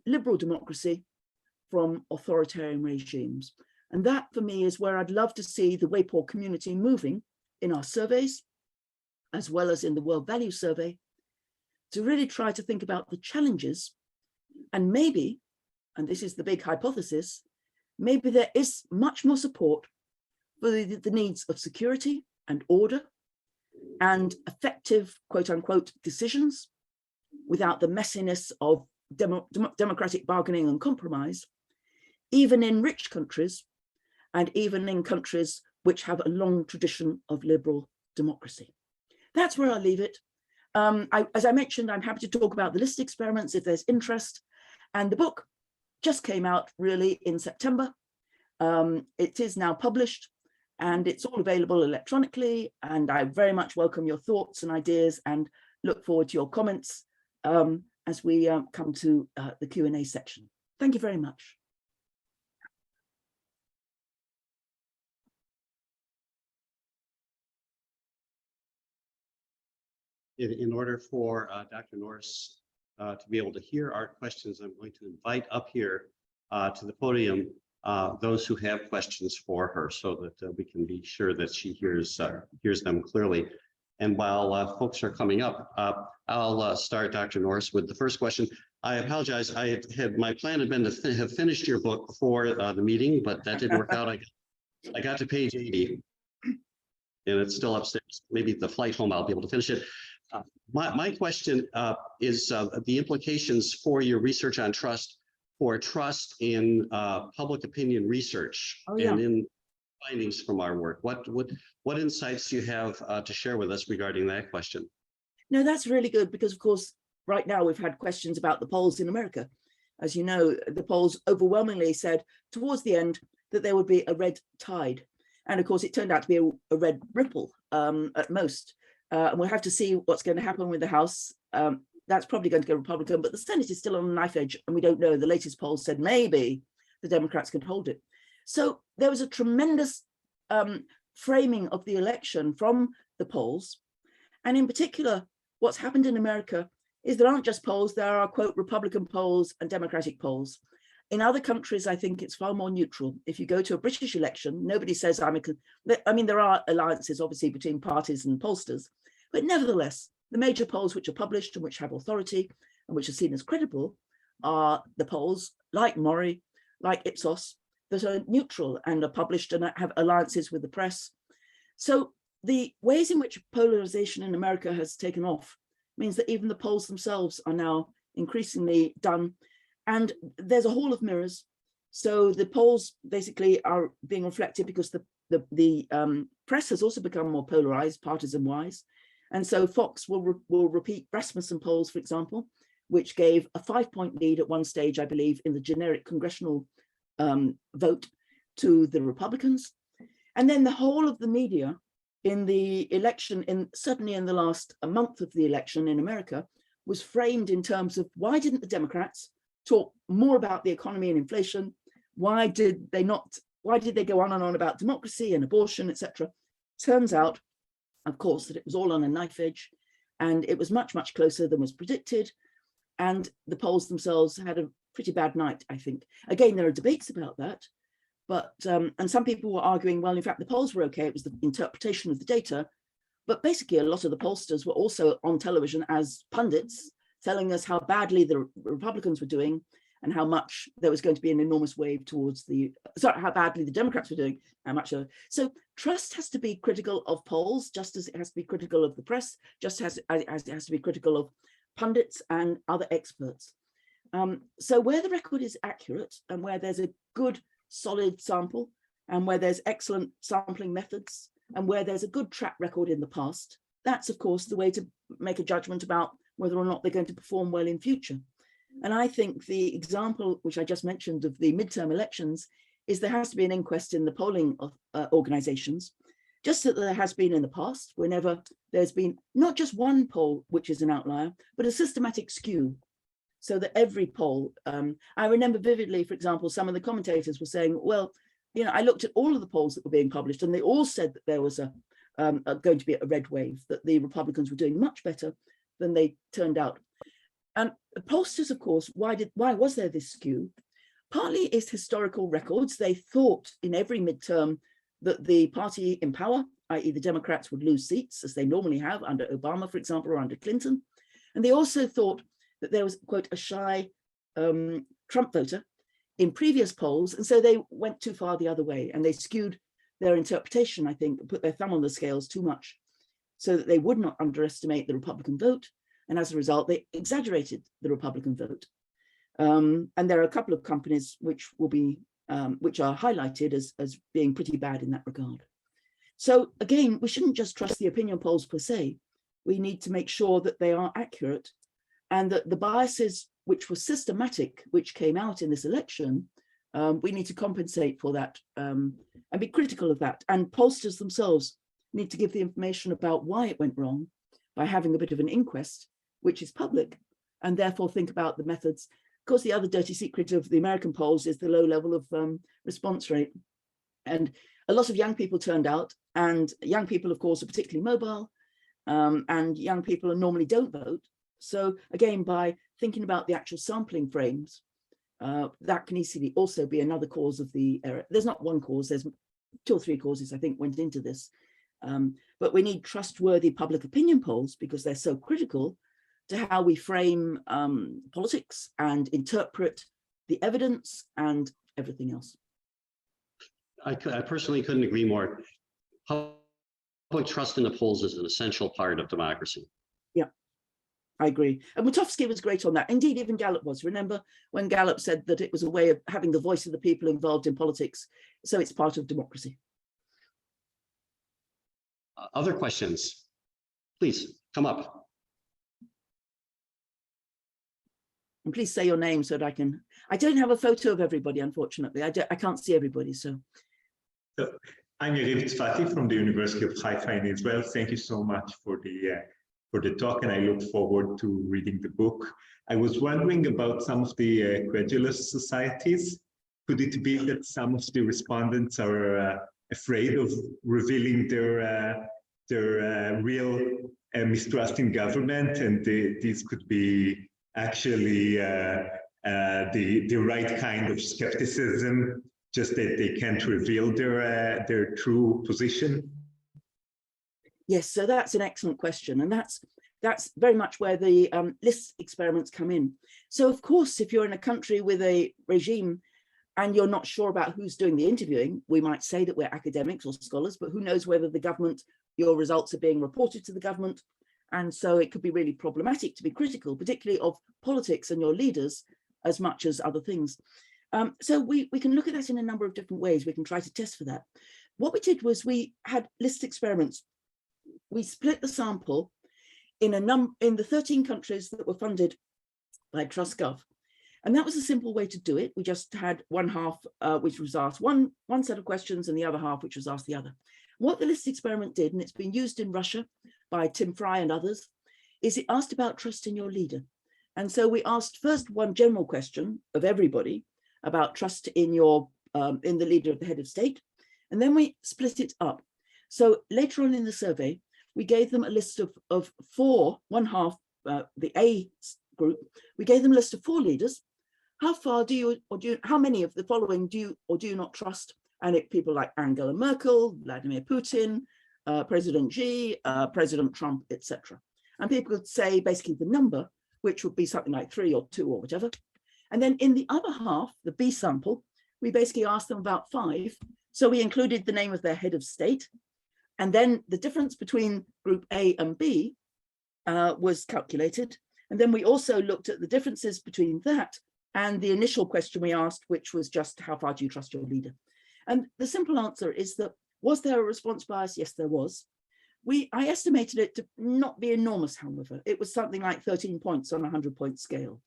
liberal democracy from authoritarian regimes. And that, for me, is where I'd love to see the WAPOR community moving in our surveys, as well as in the World Value Survey, to really try to think about the challenges. And maybe, and this is the big hypothesis, maybe there is much more support for the needs of security and order and effective, quote unquote, decisions without the messiness of democratic bargaining and compromise, even in rich countries and even in countries which have a long tradition of liberal democracy. That's where I'll leave it. As I mentioned, I'm happy to talk about the list experiments if there's interest. And the book just came out really in September. It is now published and it's all available electronically. And I very much welcome your thoughts and ideas and look forward to your comments as we come to the Q&A section. Thank you very much. In order for Dr. Norris to be able to hear our questions, I'm going to invite up here to the podium those who have questions for her so that we can be sure that she hears them clearly. And while folks are coming up, I'll start, Dr. Norris, with the first question. I apologize. My plan had been to have finished your book before the meeting, but that didn't work out. I got to page 80, and it's still upstairs. Maybe the flight home I'll be able to finish it. My question is the implications for your research on trust, for trust in public opinion research and in findings from our work. What insights do you have to share with us regarding that question? No, that's really good because, of course, right now we've had questions about the polls in America. As you know, the polls overwhelmingly said towards the end that there would be a red tide. And of course, it turned out to be a red ripple at most. And we'll have to see what's going to happen with the House. That's probably going to go Republican, but the Senate is still on a knife edge, and we don't know. The latest polls said maybe the Democrats can hold it. So there was a tremendous framing of the election from the polls. And in particular, what's happened in America is there aren't just polls, there are, quote, Republican polls and Democratic polls. In other countries, I think it's far more neutral. If you go to a British election, nobody says I mean, there are alliances, obviously, between parties and pollsters, but nevertheless, the major polls which are published and which have authority and which are seen as credible are the polls like Mori, like Ipsos, that are neutral and are published and have alliances with the press. So the ways in which polarization in America has taken off means that even the polls themselves are now increasingly done. And there's a hall of mirrors. So the polls basically are being reflected because the press has also become more polarized, partisan-wise. And so Fox will repeat Rasmussen polls, for example, which gave a 5-point lead at one stage, I believe, in the generic congressional vote to the Republicans. And then the whole of the media in the election, certainly in the last month of the election in America, was framed in terms of why didn't the Democrats talk more about the economy and inflation? Why did they go on and on about democracy and abortion, etc.? Turns out, of course, that it was all on a knife edge, and it was much, much closer than was predicted. And the polls themselves had a pretty bad night, I think. Again, there are debates about that, but and some people were arguing, well, in fact, the polls were okay. It was the interpretation of the data. But basically, a lot of the pollsters were also on television as pundits, telling us how badly the Republicans were doing and how much there was going to be an enormous wave towards how badly the Democrats were doing, how much. So trust has to be critical of polls, just as it has to be critical of the press, just as it has to be critical of pundits and other experts. So where the record is accurate and where there's a good, solid sample and where there's excellent sampling methods and where there's a good track record in the past, that's, of course, the way to make a judgment about whether or not they're going to perform well in future. And I think the example, which I just mentioned, of the midterm elections is there has to be an inquest in the polling organizations just that there has been in the past, whenever there's been not just one poll, which is an outlier, but a systematic skew. So that every poll, I remember vividly, for example, some of the commentators were saying, well, I looked at all of the polls that were being published and they all said that there was going to be a red wave, that the Republicans were doing much better than they turned out. And the pollsters, of course, why was there this skew? Partly is historical records. They thought in every midterm that the party in power, i.e. the Democrats, would lose seats, as they normally have under Obama, for example, or under Clinton. And they also thought that there was, quote, a shy Trump voter in previous polls. And so they went too far the other way and they skewed their interpretation, I think, put their thumb on the scales too much so that they would not underestimate the Republican vote. And as a result, they exaggerated the Republican vote. And there are a couple of companies which will be, which are highlighted as being pretty bad in that regard. So again, we shouldn't just trust the opinion polls per se. We need to make sure that they are accurate and that the biases which were systematic, which came out in this election, we need to compensate for that and be critical of that. And pollsters themselves need to give the information about why it went wrong by having a bit of an inquest, which is public, and therefore think about the methods. Of course, the other dirty secret of the American polls is the low level of response rate. And a lot of young people turned out, and young people, of course, are particularly mobile, and young people normally don't vote. So again, by thinking about the actual sampling frames, that can easily also be another cause of the error. There's not one cause, there's 2 or 3 causes, I think, went into this. But we need trustworthy public opinion polls because they're so critical to how we frame politics and interpret the evidence and everything else. I personally couldn't agree more. Public trust in the polls is an essential part of democracy. Yeah, I agree. And Witowski was great on that. Indeed, even Gallup was. Remember when Gallup said that it was a way of having the voice of the people involved in politics, so it's part of democracy. Other questions? Please come up. And please say your name so that I don't have a photo of everybody, unfortunately. I can't see everybody, so. I'm Yariv Tzfati from the University of Haifa in Israel. Thank you so much for the talk, and I look forward to reading the book. I was wondering about some of the credulous societies. Could it be that some of the respondents are afraid of revealing their real mistrust in government, and these could be actually the right kind of skepticism, just that they can't reveal their true position? Yes, so that's an excellent question, and that's very much where the list experiments come in. So of course, if you're in a country with a regime and you're not sure about who's doing the interviewing, we might say that we're academics or scholars, but who knows whether the government, your results are being reported to the government. And so it could be really problematic to be critical, particularly of politics and your leaders, as much as other things. So we can look at that in a number of different ways. We can try to test for that. What we did was we had list experiments. We split the sample in the 13 countries that were funded by TrustGov. And that was a simple way to do it. We just had one half, which was asked one set of questions, and the other half, which was asked the other. What the list experiment did, and it's been used in Russia by Tim Fry and others, is it asked about trust in your leader. And so we asked first one general question of everybody about trust in in the leader of the head of state, and then we split it up. So later on in the survey, we gave them a list of 4, one half, the A group, we gave them a list of 4 leaders. How far how many of the following do you or do you not trust? And people like Angela Merkel, Vladimir Putin, President Xi, President Trump, etc. And people could say basically the number, which would be something like 3 or 2 or whatever. And then in the other half, the B sample, we basically asked them about 5. So we included the name of their head of state. And then the difference between group A and B was calculated. And then we also looked at the differences between that and the initial question we asked, which was just how far do you trust your leader? And the simple answer is that, was there a response bias? Yes, there was. I estimated it to not be enormous, however. It was something like 13 points on a 100-point scale.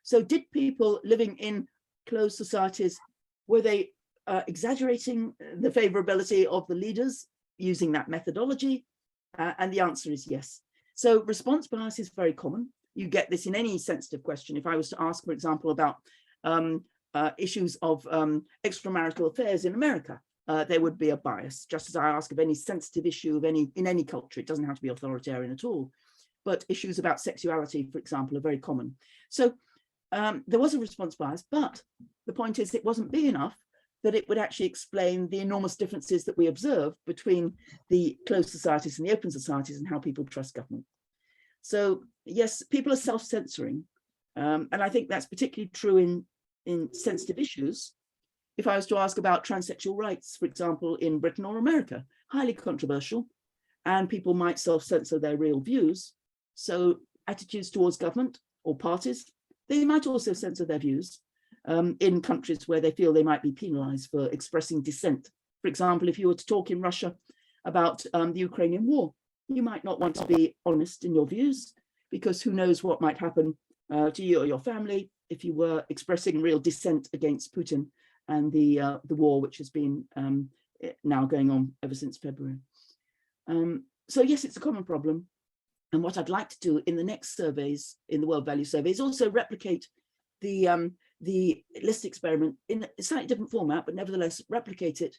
So did people living in closed societies, were they exaggerating the favorability of the leaders using that methodology? And the answer is yes. So response bias is very common. You get this in any sensitive question. If I was to ask, for example, about issues of extramarital affairs in America, there would be a bias, just as I ask of any sensitive issue of in any culture. It doesn't have to be authoritarian at all, but issues about sexuality, for example, are very common. So there was a response bias, but the point is it wasn't big enough that it would actually explain the enormous differences that we observe between the closed societies and the open societies and how people trust government. So yes, people are self-censoring, and I think that's particularly true in sensitive issues. If I was to ask about transsexual rights, for example, in Britain or America, highly controversial, and people might self-censor their real views. So attitudes towards government or parties, they might also censor their views in countries where they feel they might be penalized for expressing dissent. For example, if you were to talk in Russia about the Ukrainian war, you might not want to be honest in your views, because who knows what might happen to you or your family if you were expressing real dissent against Putin and the war, which has been now going on ever since February. So yes, it's a common problem. And what I'd like to do in the next surveys, in the World Value Survey, is also replicate the list experiment in a slightly different format, but nevertheless replicate it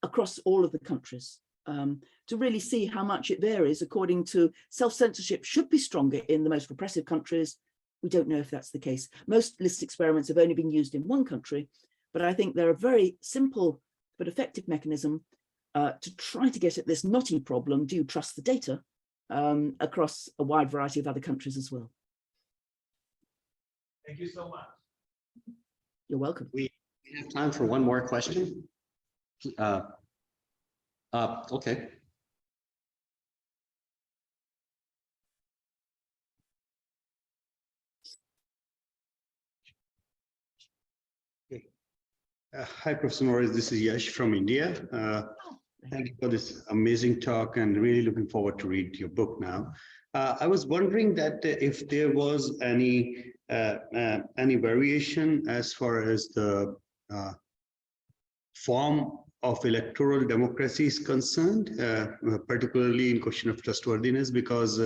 across all of the countries to really see how much it varies according to self-censorship should be stronger in the most repressive countries. We don't know if that's the case. Most list experiments have only been used in one country, but I think they're a very simple but effective mechanism to try to get at this knotty problem, do you trust the data, across a wide variety of other countries as well. Thank you so much. You're welcome. We have time for one more question. Okay. Hi, Professor Norris. This is Yash from India. Thank you for this amazing talk, and really looking forward to read your book now. I was wondering that if there was any variation as far as the form of electoral democracy is concerned, particularly in question of trustworthiness, because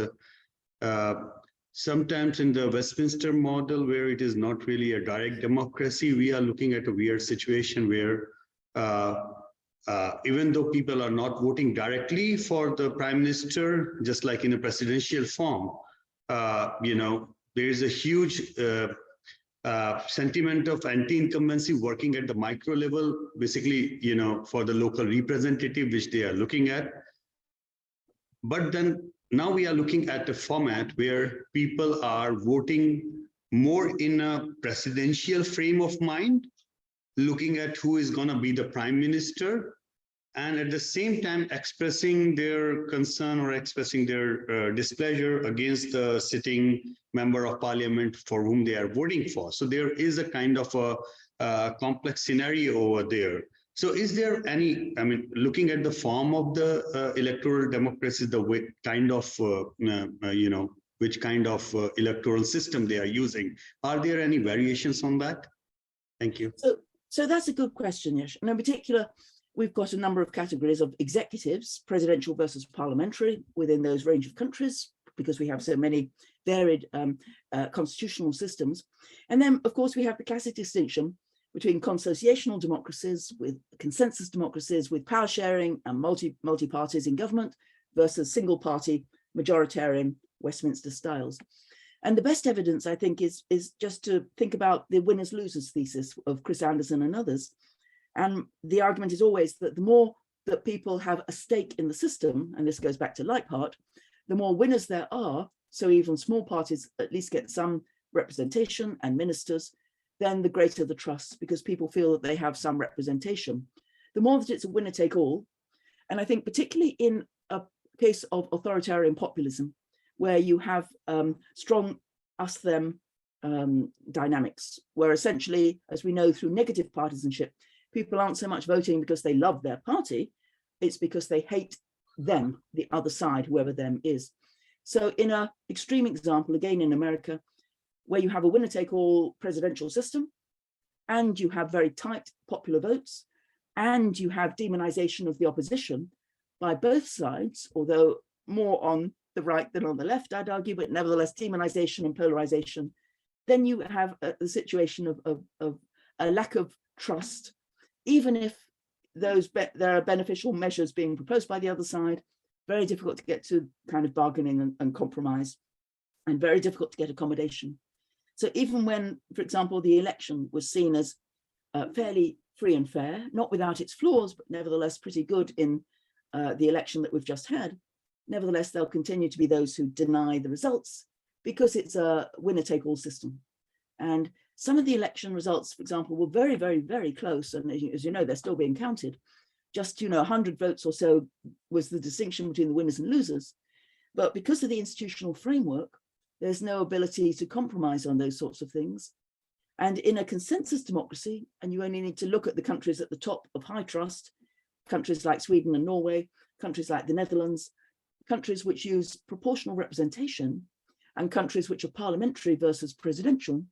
sometimes in the Westminster model, where it is not really a direct democracy, we are looking at a weird situation where even though people are not voting directly for the prime minister, just like in a presidential form, there is a huge sentiment of anti-incumbency working at the micro level, basically, for the local representative, which they are looking at. But then now we are looking at a format where people are voting more in a presidential frame of mind, looking at who is going to be the prime minister, and at the same time expressing their concern or expressing their displeasure against the sitting member of parliament for whom they are voting for. So there is a kind of a complex scenario over there. So is there any, looking at the form of the electoral democracy, the way, kind of, which kind of electoral system they are using, are there any variations on that? Thank you. So that's a good question, Yash. And in particular, we've got a number of categories of executives, presidential versus parliamentary, within those range of countries, because we have so many varied constitutional systems. And then, of course, we have the classic distinction between consociational democracies, with consensus democracies, with power sharing and multi-parties in government, versus single party, majoritarian Westminster styles. And the best evidence, I think, is just to think about the winners-losers thesis of Chris Anderson and others. And the argument is always that the more that people have a stake in the system, and this goes back to Leiphart, the more winners there are, so even small parties at least get some representation and ministers, then the greater the trust, because people feel that they have some representation. The more that it's a winner take all, and I think particularly in a case of authoritarian populism, where you have strong us-them dynamics, where essentially, as we know through negative partisanship, people aren't so much voting because they love their party, it's because they hate them, the other side, whoever them is. So in an extreme example, again in America, where you have a winner-take-all presidential system, and you have very tight popular votes, and you have demonization of the opposition, by both sides, although more on the right than on the left, I'd argue, but nevertheless demonization and polarization, then you have a situation of a lack of trust, even if there are beneficial measures being proposed by the other side. Very difficult to get to kind of bargaining and compromise, and very difficult to get accommodation. So even when, for example, the election was seen as fairly free and fair, not without its flaws, but nevertheless pretty good in the election that we've just had, nevertheless, there'll continue to be those who deny the results because it's a winner-take-all system. And some of the election results, for example, were very, very, very close. And as you know, they're still being counted. Just, 100 votes or so was the distinction between the winners and losers. But because of the institutional framework, there's no ability to compromise on those sorts of things. And in a consensus democracy, and you only need to look at the countries at the top of high trust, countries like Sweden and Norway, countries like the Netherlands, countries which use proportional representation, and countries which are parliamentary versus presidential,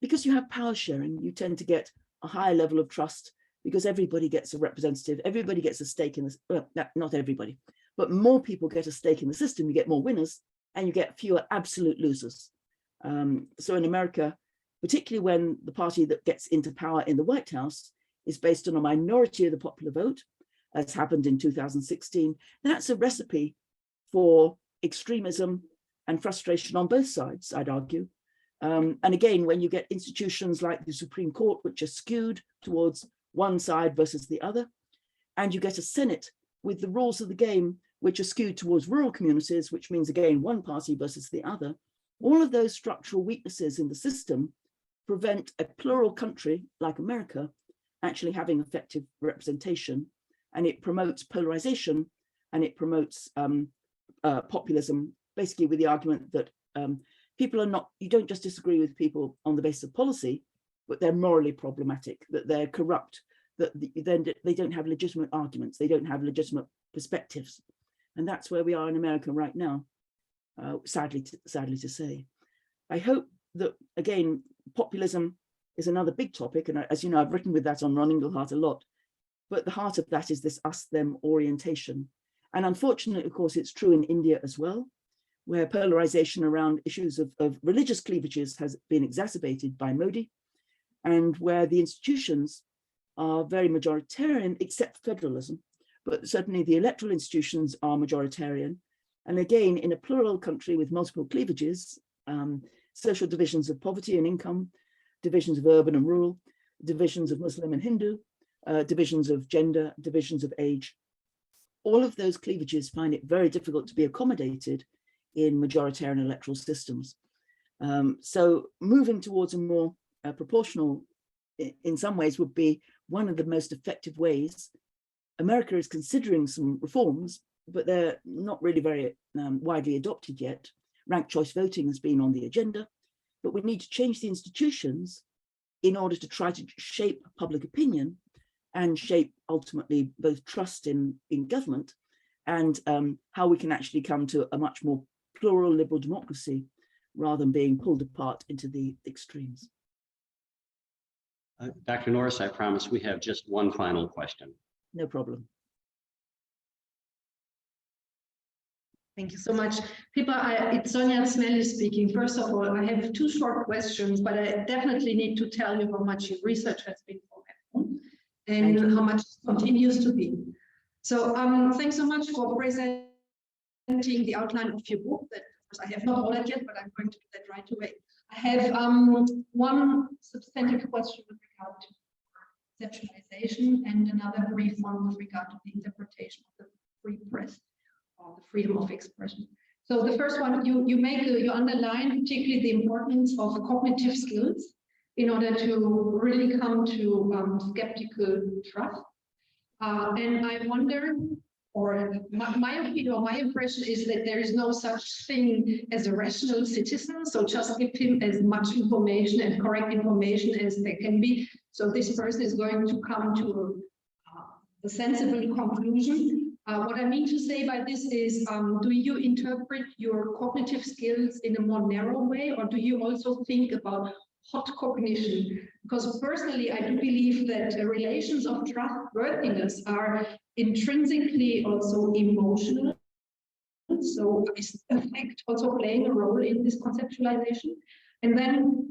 because you have power sharing, you tend to get a higher level of trust because everybody gets a representative, everybody gets a stake in this, well, not everybody, but more people get a stake in the system, you get more winners and you get fewer absolute losers. So in America, particularly when the party that gets into power in the White House is based on a minority of the popular vote, as happened in 2016, that's a recipe for extremism and frustration on both sides, I'd argue. And again, when you get institutions like the Supreme Court, which are skewed towards one side versus the other, and you get a Senate with the rules of the game, which are skewed towards rural communities, which means again, one party versus the other, all of those structural weaknesses in the system prevent a plural country like America actually having effective representation. And it promotes polarization and it promotes populism, basically with the argument that people are not, you don't just disagree with people on the basis of policy, but they're morally problematic, that they're corrupt, that then they don't have legitimate arguments, they don't have legitimate perspectives. And that's where we are in America right now, sadly to say. I hope that, again, populism is another big topic. And as you know, I've written with that on Ron Inglehart a lot, but the heart of that is this us-them orientation. And unfortunately, of course, it's true in India as well, where polarization around issues of religious cleavages has been exacerbated by Modi, and where the institutions are very majoritarian, except federalism, but certainly the electoral institutions are majoritarian. And again, in a plural country with multiple cleavages, social divisions of poverty and income, divisions of urban and rural, divisions of Muslim and Hindu, divisions of gender, divisions of age, all of those cleavages find it very difficult to be accommodated in majoritarian electoral systems. So moving towards a more proportional, in some ways, would be one of the most effective ways. America is considering some reforms, but they're not really very widely adopted yet. Ranked choice voting has been on the agenda, but we need to change the institutions in order to try to shape public opinion and shape ultimately both trust in government and how we can actually come to a much more plural liberal democracy rather than being pulled apart into the extremes. Dr. Norris, I promise we have just one final question. No problem. Thank you so much. Pippa, it's Sonia Smelly speaking. First of all, I have two short questions, but I definitely need to tell you how much your research has been for WAPOR and how much it continues to be. So thanks so much for presenting the outline of your book. That I have not all that yet, but I'm going to do that right away. I have one substantive question with regard to conceptualization and another brief one with regard to the interpretation of the free press or the freedom of expression. So the first one, you underline particularly the importance of cognitive skills in order to really come to skeptical trust. And I wonder, or my opinion or my impression is that there is no such thing as a rational citizen. So just give him as much information and correct information as there can be. So this person is going to come to a sensible conclusion. What I mean to say by this is, do you interpret your cognitive skills in a more narrow way, or do you also think about hot cognition? Because personally, I do believe that relations of trustworthiness are intrinsically also emotional. So is affect also playing a role in this conceptualization? And then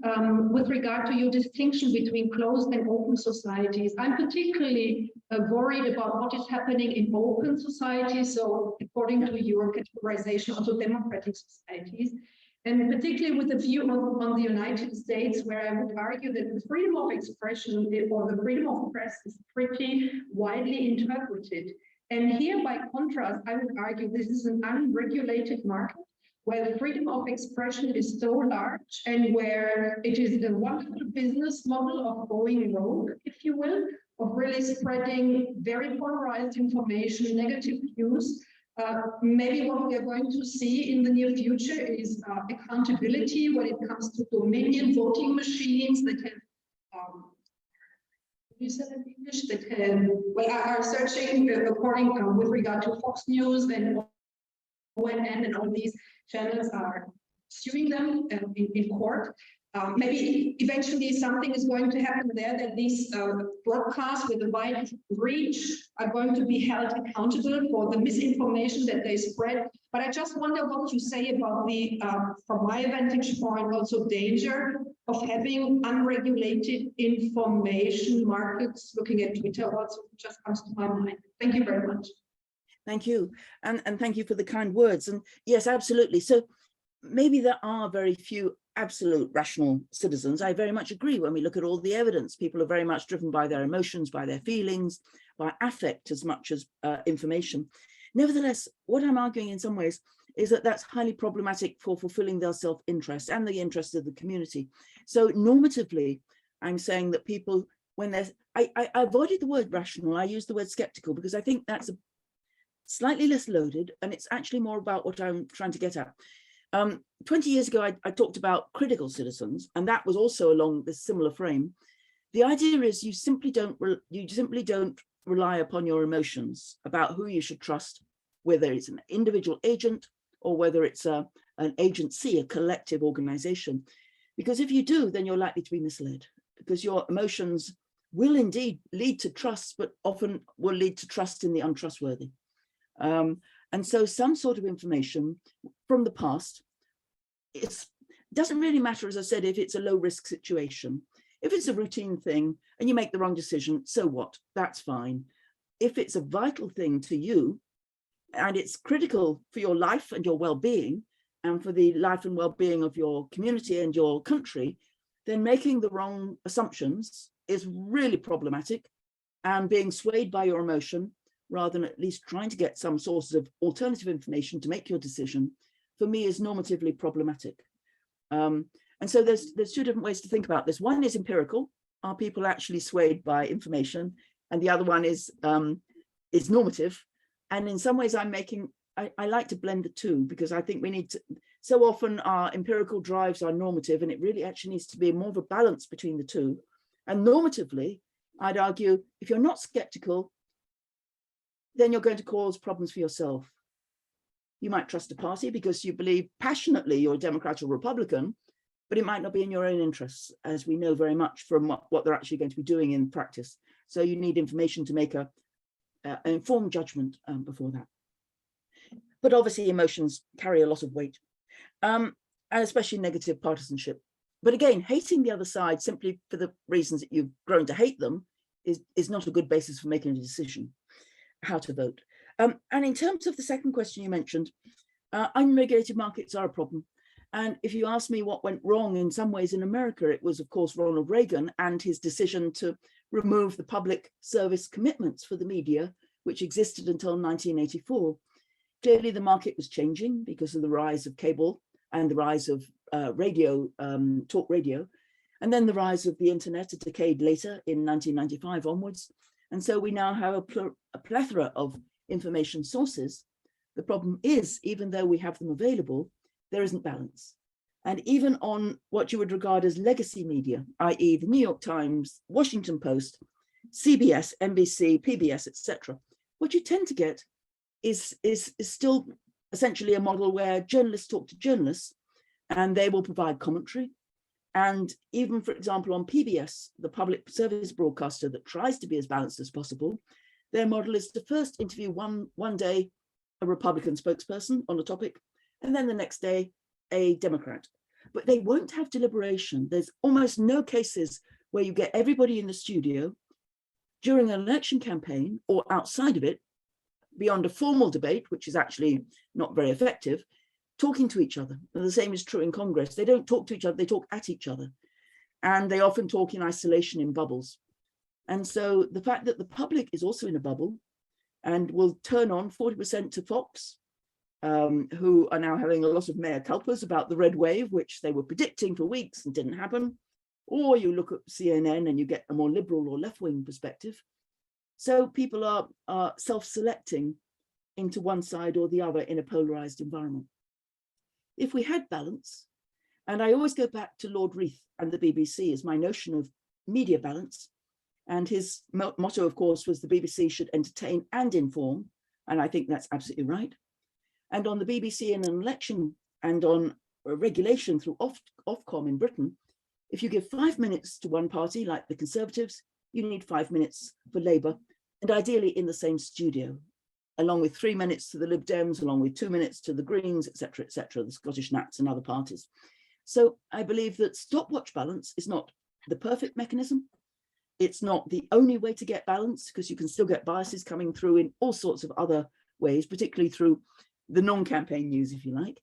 with regard to your distinction between closed and open societies, I'm particularly worried about what is happening in open societies. So according to your categorization, also democratic societies, and particularly with a view on the United States, where I would argue that the freedom of expression or the freedom of press is pretty widely interpreted. And here, by contrast, I would argue this is an unregulated market where the freedom of expression is so large and where it is the wonderful business model of going rogue, if you will, of really spreading very polarized information, negative views. Maybe what we are going to see in the near future is accountability when it comes to dominion voting machines that have you said in English that are searching according with regard to Fox News and ONN and all these channels are suing them in court. Maybe eventually something is going to happen there that these broadcasts with a wide reach are going to be held accountable for the misinformation that they spread. But I just wonder what you say about the, from my vantage point, also danger of having unregulated information markets. Looking at Twitter also just comes to my mind. Thank you very much. Thank you. And thank you for the kind words. And yes, absolutely. So maybe there are very few absolute rational citizens. I very much agree. When we look at all the evidence, people are very much driven by their emotions, by their feelings, by affect as much as information. Nevertheless, what I'm arguing in some ways is that that's highly problematic for fulfilling their self-interest and the interest of the community. So normatively, I'm saying that people, when they're, I avoided the word rational, I used the word skeptical because I think that's a slightly less loaded and it's actually more about what I'm trying to get at. 20 years ago, I talked about critical citizens, and that was also along this similar frame. The idea is you simply don't rely upon your emotions about who you should trust, whether it's an individual agent or whether it's an agency, a collective organization. Because if you do, then you're likely to be misled because your emotions will indeed lead to trust, but often will lead to trust in the untrustworthy. And so some sort of information from the past, it doesn't really matter, as I said, if it's a low risk situation. If it's a routine thing and you make the wrong decision, so what? That's fine. If it's a vital thing to you and it's critical for your life and your well-being and for the life and well-being of your community and your country, then making the wrong assumptions is really problematic, and being swayed by your emotion rather than at least trying to get some sources of alternative information to make your decision, for me is normatively problematic. And so there's two different ways to think about this. One is empirical. Are people actually swayed by information? And the other one is normative. And in some ways I like to blend the two because I think we need to, so often our empirical drives are normative, and it really actually needs to be more of a balance between the two. And normatively, I'd argue if you're not skeptical, then you're going to cause problems for yourself. You might trust a party because you believe passionately you're a Democrat or Republican, but it might not be in your own interests, as we know very much from what they're actually going to be doing in practice. So you need information to make an informed judgment before that. But obviously emotions carry a lot of weight, and especially negative partisanship. But again, hating the other side simply for the reasons that you've grown to hate them is not a good basis for making a decision how to vote. And in terms of the second question you mentioned, unregulated markets are a problem. And if you ask me what went wrong in some ways in America, it was, of course, Ronald Reagan and his decision to remove the public service commitments for the media, which existed until 1984. Clearly, the market was changing because of the rise of cable and the rise of radio, talk radio, and then the rise of the internet a decade later in 1995 onwards. And so we now have a plethora of information sources. The problem is, even though we have them available, there isn't balance. And even on what you would regard as legacy media, i.e. the New York Times, Washington Post, CBS, NBC, PBS, etc., what you tend to get is still essentially a model where journalists talk to journalists and they will provide commentary. And even, for example, on PBS, the public service broadcaster that tries to be as balanced as possible, Their model is to first interview one day a Republican spokesperson on a topic, and then the next day a Democrat. But they won't have deliberation. There's almost no cases where you get everybody in the studio during an election campaign or outside of it, beyond a formal debate, which is actually not very effective, talking to each other. And the same is true in Congress. They don't talk to each other, they talk at each other. And they often talk in isolation in bubbles. And so the fact that the public is also in a bubble and will turn on 40% to Fox, who are now having a lot of mea culpas about the red wave, which they were predicting for weeks and didn't happen. Or you look at CNN and you get a more liberal or left-wing perspective. So people are self-selecting into one side or the other in a polarized environment. If we had balance, and I always go back to Lord Reith and the BBC as my notion of media balance, and his motto, of course, was the BBC should entertain and inform, and I think that's absolutely right. And on the BBC in an election and on regulation through Ofcom in Britain, if you give 5 minutes to one party, like the Conservatives, you need 5 minutes for Labour, and ideally in the same studio, along with 3 minutes to the Lib Dems, along with 2 minutes to the Greens, etc., the Scottish Nats and other parties. So I believe that stopwatch balance is not the perfect mechanism. It's not the only way to get balance, because you can still get biases coming through in all sorts of other ways, particularly through the non-campaign news, if you like.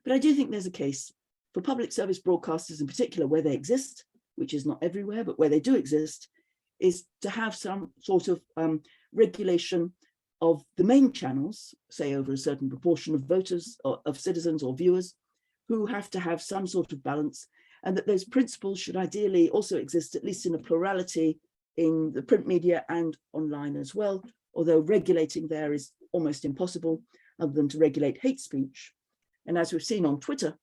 But I do think there's a case for public service broadcasters in particular, where they exist, which is not everywhere, but where they do exist, is to have some sort of regulation of the main channels, say over a certain proportion of voters or of citizens or viewers, who have to have some sort of balance, and that those principles should ideally also exist, at least in a plurality in the print media and online as well, although regulating there is almost impossible other than to regulate hate speech. And as we've seen on Twitter,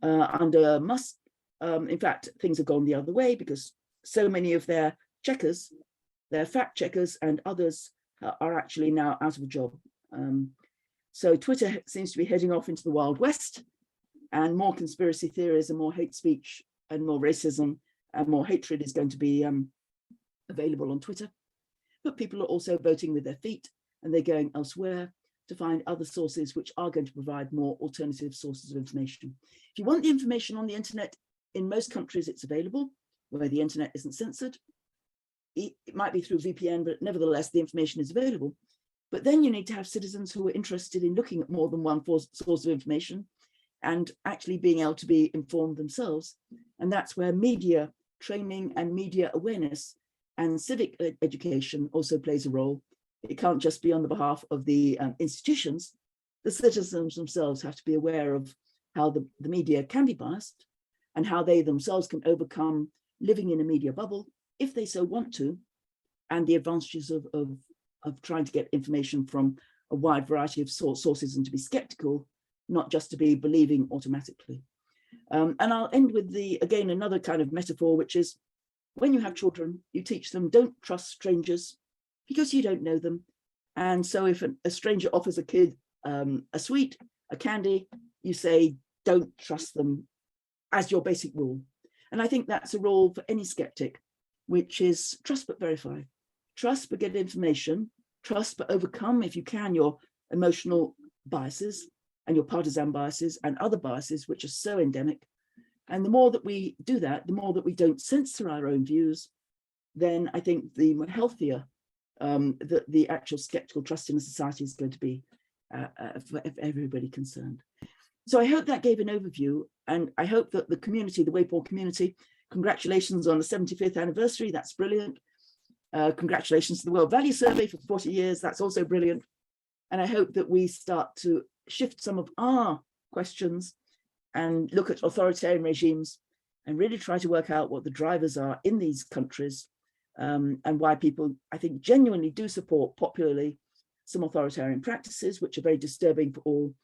under Musk, in fact, things have gone the other way, because so many of their checkers, their fact checkers and others are actually now out of a job. So Twitter seems to be heading off into the Wild West, and more conspiracy theories and more hate speech and more racism and more hatred is going to be available on Twitter. But people are also voting with their feet, and they're going elsewhere to find other sources which are going to provide more alternative sources of information. If you want the information on the internet, in most countries it's available, where the internet isn't censored. It might be through VPN, but nevertheless, the information is available. But then you need to have citizens who are interested in looking at more than one source of information and actually being able to be informed themselves. And that's where media training and media awareness and civic education also plays a role. It can't just be on the behalf of the institutions. The citizens themselves have to be aware of how the media can be biased and how they themselves can overcome living in a media bubble, if they so want to, and the advantages of trying to get information from a wide variety of sources and to be skeptical, not just to be believing automatically. And I'll end with again, another kind of metaphor, which is when you have children, you teach them don't trust strangers because you don't know them. And so if a stranger offers a kid a sweet, a candy, you say, don't trust them as your basic rule. And I think that's a rule for any skeptic, which is trust but verify. Trust but get information. Trust but overcome, if you can, your emotional biases and your partisan biases and other biases, which are so endemic. And the more that we do that, the more that we don't censor our own views, then I think the more healthier the actual skeptical trust in the society is going to be for everybody concerned. So I hope that gave an overview, and I hope that the community, the WAPOR community, congratulations on the 75th anniversary, that's brilliant. Congratulations to the World Value Survey for 40 years, that's also brilliant. And I hope that we start to shift some of our questions and look at authoritarian regimes and really try to work out what the drivers are in these countries, and why people, I think, genuinely do support popularly some authoritarian practices, which are very disturbing for all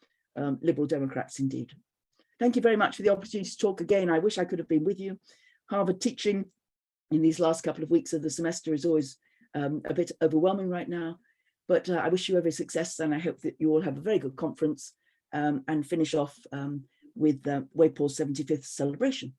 liberal Democrats indeed. Thank you very much for the opportunity to talk again. I wish I could have been with you. Harvard teaching in these last couple of weeks of the semester is always a bit overwhelming right now, but I wish you every success, and I hope that you all have a very good conference and finish off with WAPOR's 75th celebration.